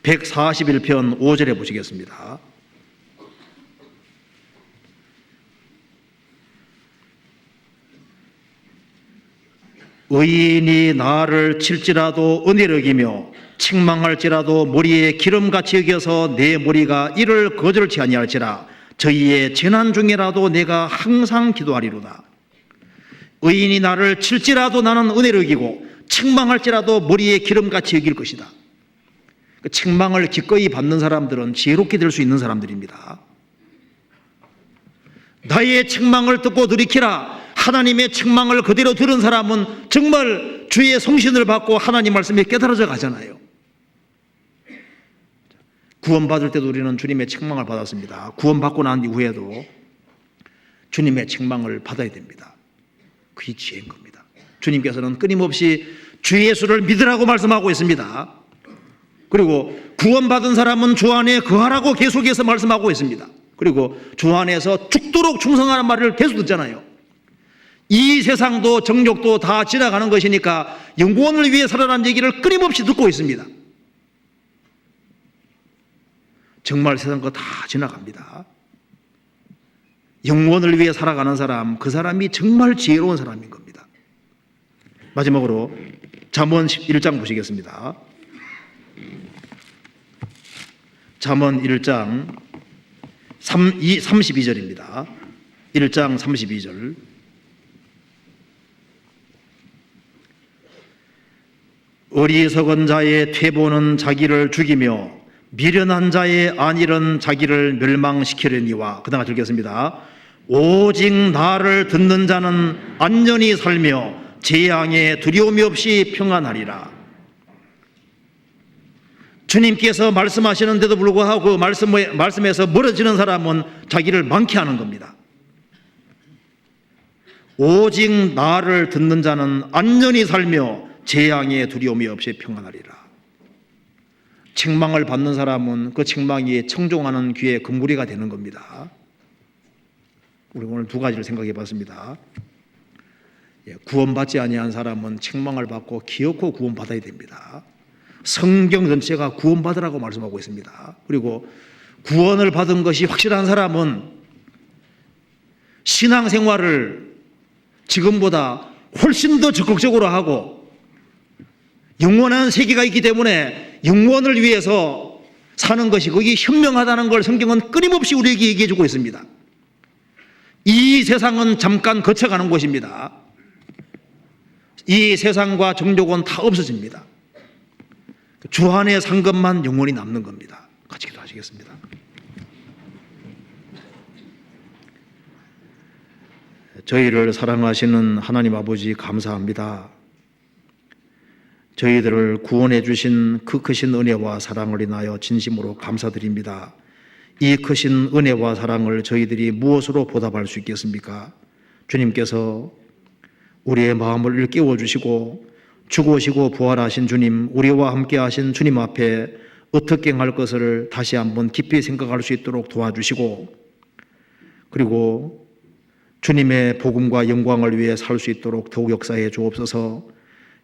(141편) 5절에 보시겠습니다. 의인이 나를 칠지라도 은혜를 여기며 책망할지라도 머리에 기름같이 여겨서 내 머리가 이를 거절치 아니할지라. 저희의 재난 중에라도 내가 항상 기도하리로다. 의인이 나를 칠지라도 나는 은혜를 여기고 책망할지라도 머리에 기름같이 여길 것이다. 그 책망을 기꺼이 받는 사람들은 지혜롭게 될 수 있는 사람들입니다. 나의 책망을 듣고 들이키라. 하나님의 책망을 그대로 들은 사람은 정말 주의 성신을 받고 하나님 말씀에 깨달아져 가잖아요. 구원받을 때도 우리는 주님의 책망을 받았습니다. 구원받고 난 이후에도 주님의 책망을 받아야 됩니다. 그게 지혜인 겁니다. 주님께서는 끊임없이 주 예수를 믿으라고 말씀하고 있습니다. 그리고 구원받은 사람은 주 안에 거하라고 계속해서 말씀하고 있습니다. 그리고 주 안에서 죽도록 충성하는 말을 계속 듣잖아요. 이 세상도 정욕도 다 지나가는 것이니까 영원을 위해 살아라는 얘기를 끊임없이 듣고 있습니다. 정말 세상 거 다 지나갑니다. 영원을 위해 살아가는 사람, 그 사람이 정말 지혜로운 사람인 겁니다. 마지막으로 잠언 1장 보시겠습니다. 잠언 1장 32절입니다. 1장 32절. 어리석은 자의 퇴보는 자기를 죽이며 미련한 자의 안일은 자기를 멸망시키려니와. 그 다음 읽겠습니다. 오직 나를 듣는 자는 안전히 살며 재앙에 두려움이 없이 평안하리라. 주님께서 말씀하시는데도 불구하고 말씀에서 멀어지는 사람은 자기를 망케 하는 겁니다. 오직 나를 듣는 자는 안전히 살며 재앙에 두려움이 없이 평안하리라. 책망을 받는 사람은 그 책망이 청종하는 귀의 금구리가 되는 겁니다. 우리 오늘 두 가지를 생각해 봤습니다. 구원받지 아니한 사람은 책망을 받고 기어코 구원받아야 됩니다. 성경 전체가 구원받으라고 말씀하고 있습니다. 그리고 구원을 받은 것이 확실한 사람은 신앙생활을 지금보다 훨씬 더 적극적으로 하고 영원한 세계가 있기 때문에 영원을 위해서 사는 것이 거기 현명하다는 걸 성경은 끊임없이 우리에게 얘기해 주고 있습니다. 이 세상은 잠깐 거쳐가는 곳입니다. 이 세상과 정욕은 다 없어집니다. 주 안에 산 것만 영원히 남는 겁니다. 같이 기도하시겠습니다. 저희를 사랑하시는 하나님 아버지 감사합니다. 저희들을 구원해 주신 그 크신 은혜와 사랑을 인하여 진심으로 감사드립니다. 이 크신 은혜와 사랑을 저희들이 무엇으로 보답할 수 있겠습니까? 주님께서 우리의 마음을 일깨워 주시고 죽으시고 부활하신 주님, 우리와 함께 하신 주님 앞에 어떻게 행할 것을 다시 한번 깊이 생각할 수 있도록 도와주시고, 그리고 주님의 복음과 영광을 위해 살 수 있도록 더욱 역사해 주옵소서.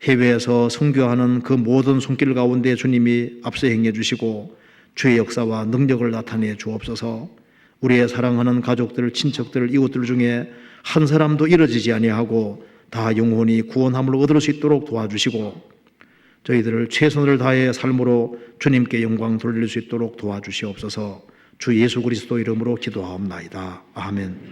해외에서 선교하는 그 모든 손길 가운데 주님이 앞서 행해 주시고 주의 역사와 능력을 나타내 주옵소서. 우리의 사랑하는 가족들, 친척들, 이웃들 중에 한 사람도 잃어지지 아니하고 다 영원히 구원함을 얻을 수 있도록 도와주시고, 저희들을 최선을 다해 삶으로 주님께 영광 돌릴 수 있도록 도와주시옵소서. 주 예수 그리스도 이름으로 기도하옵나이다. 아멘.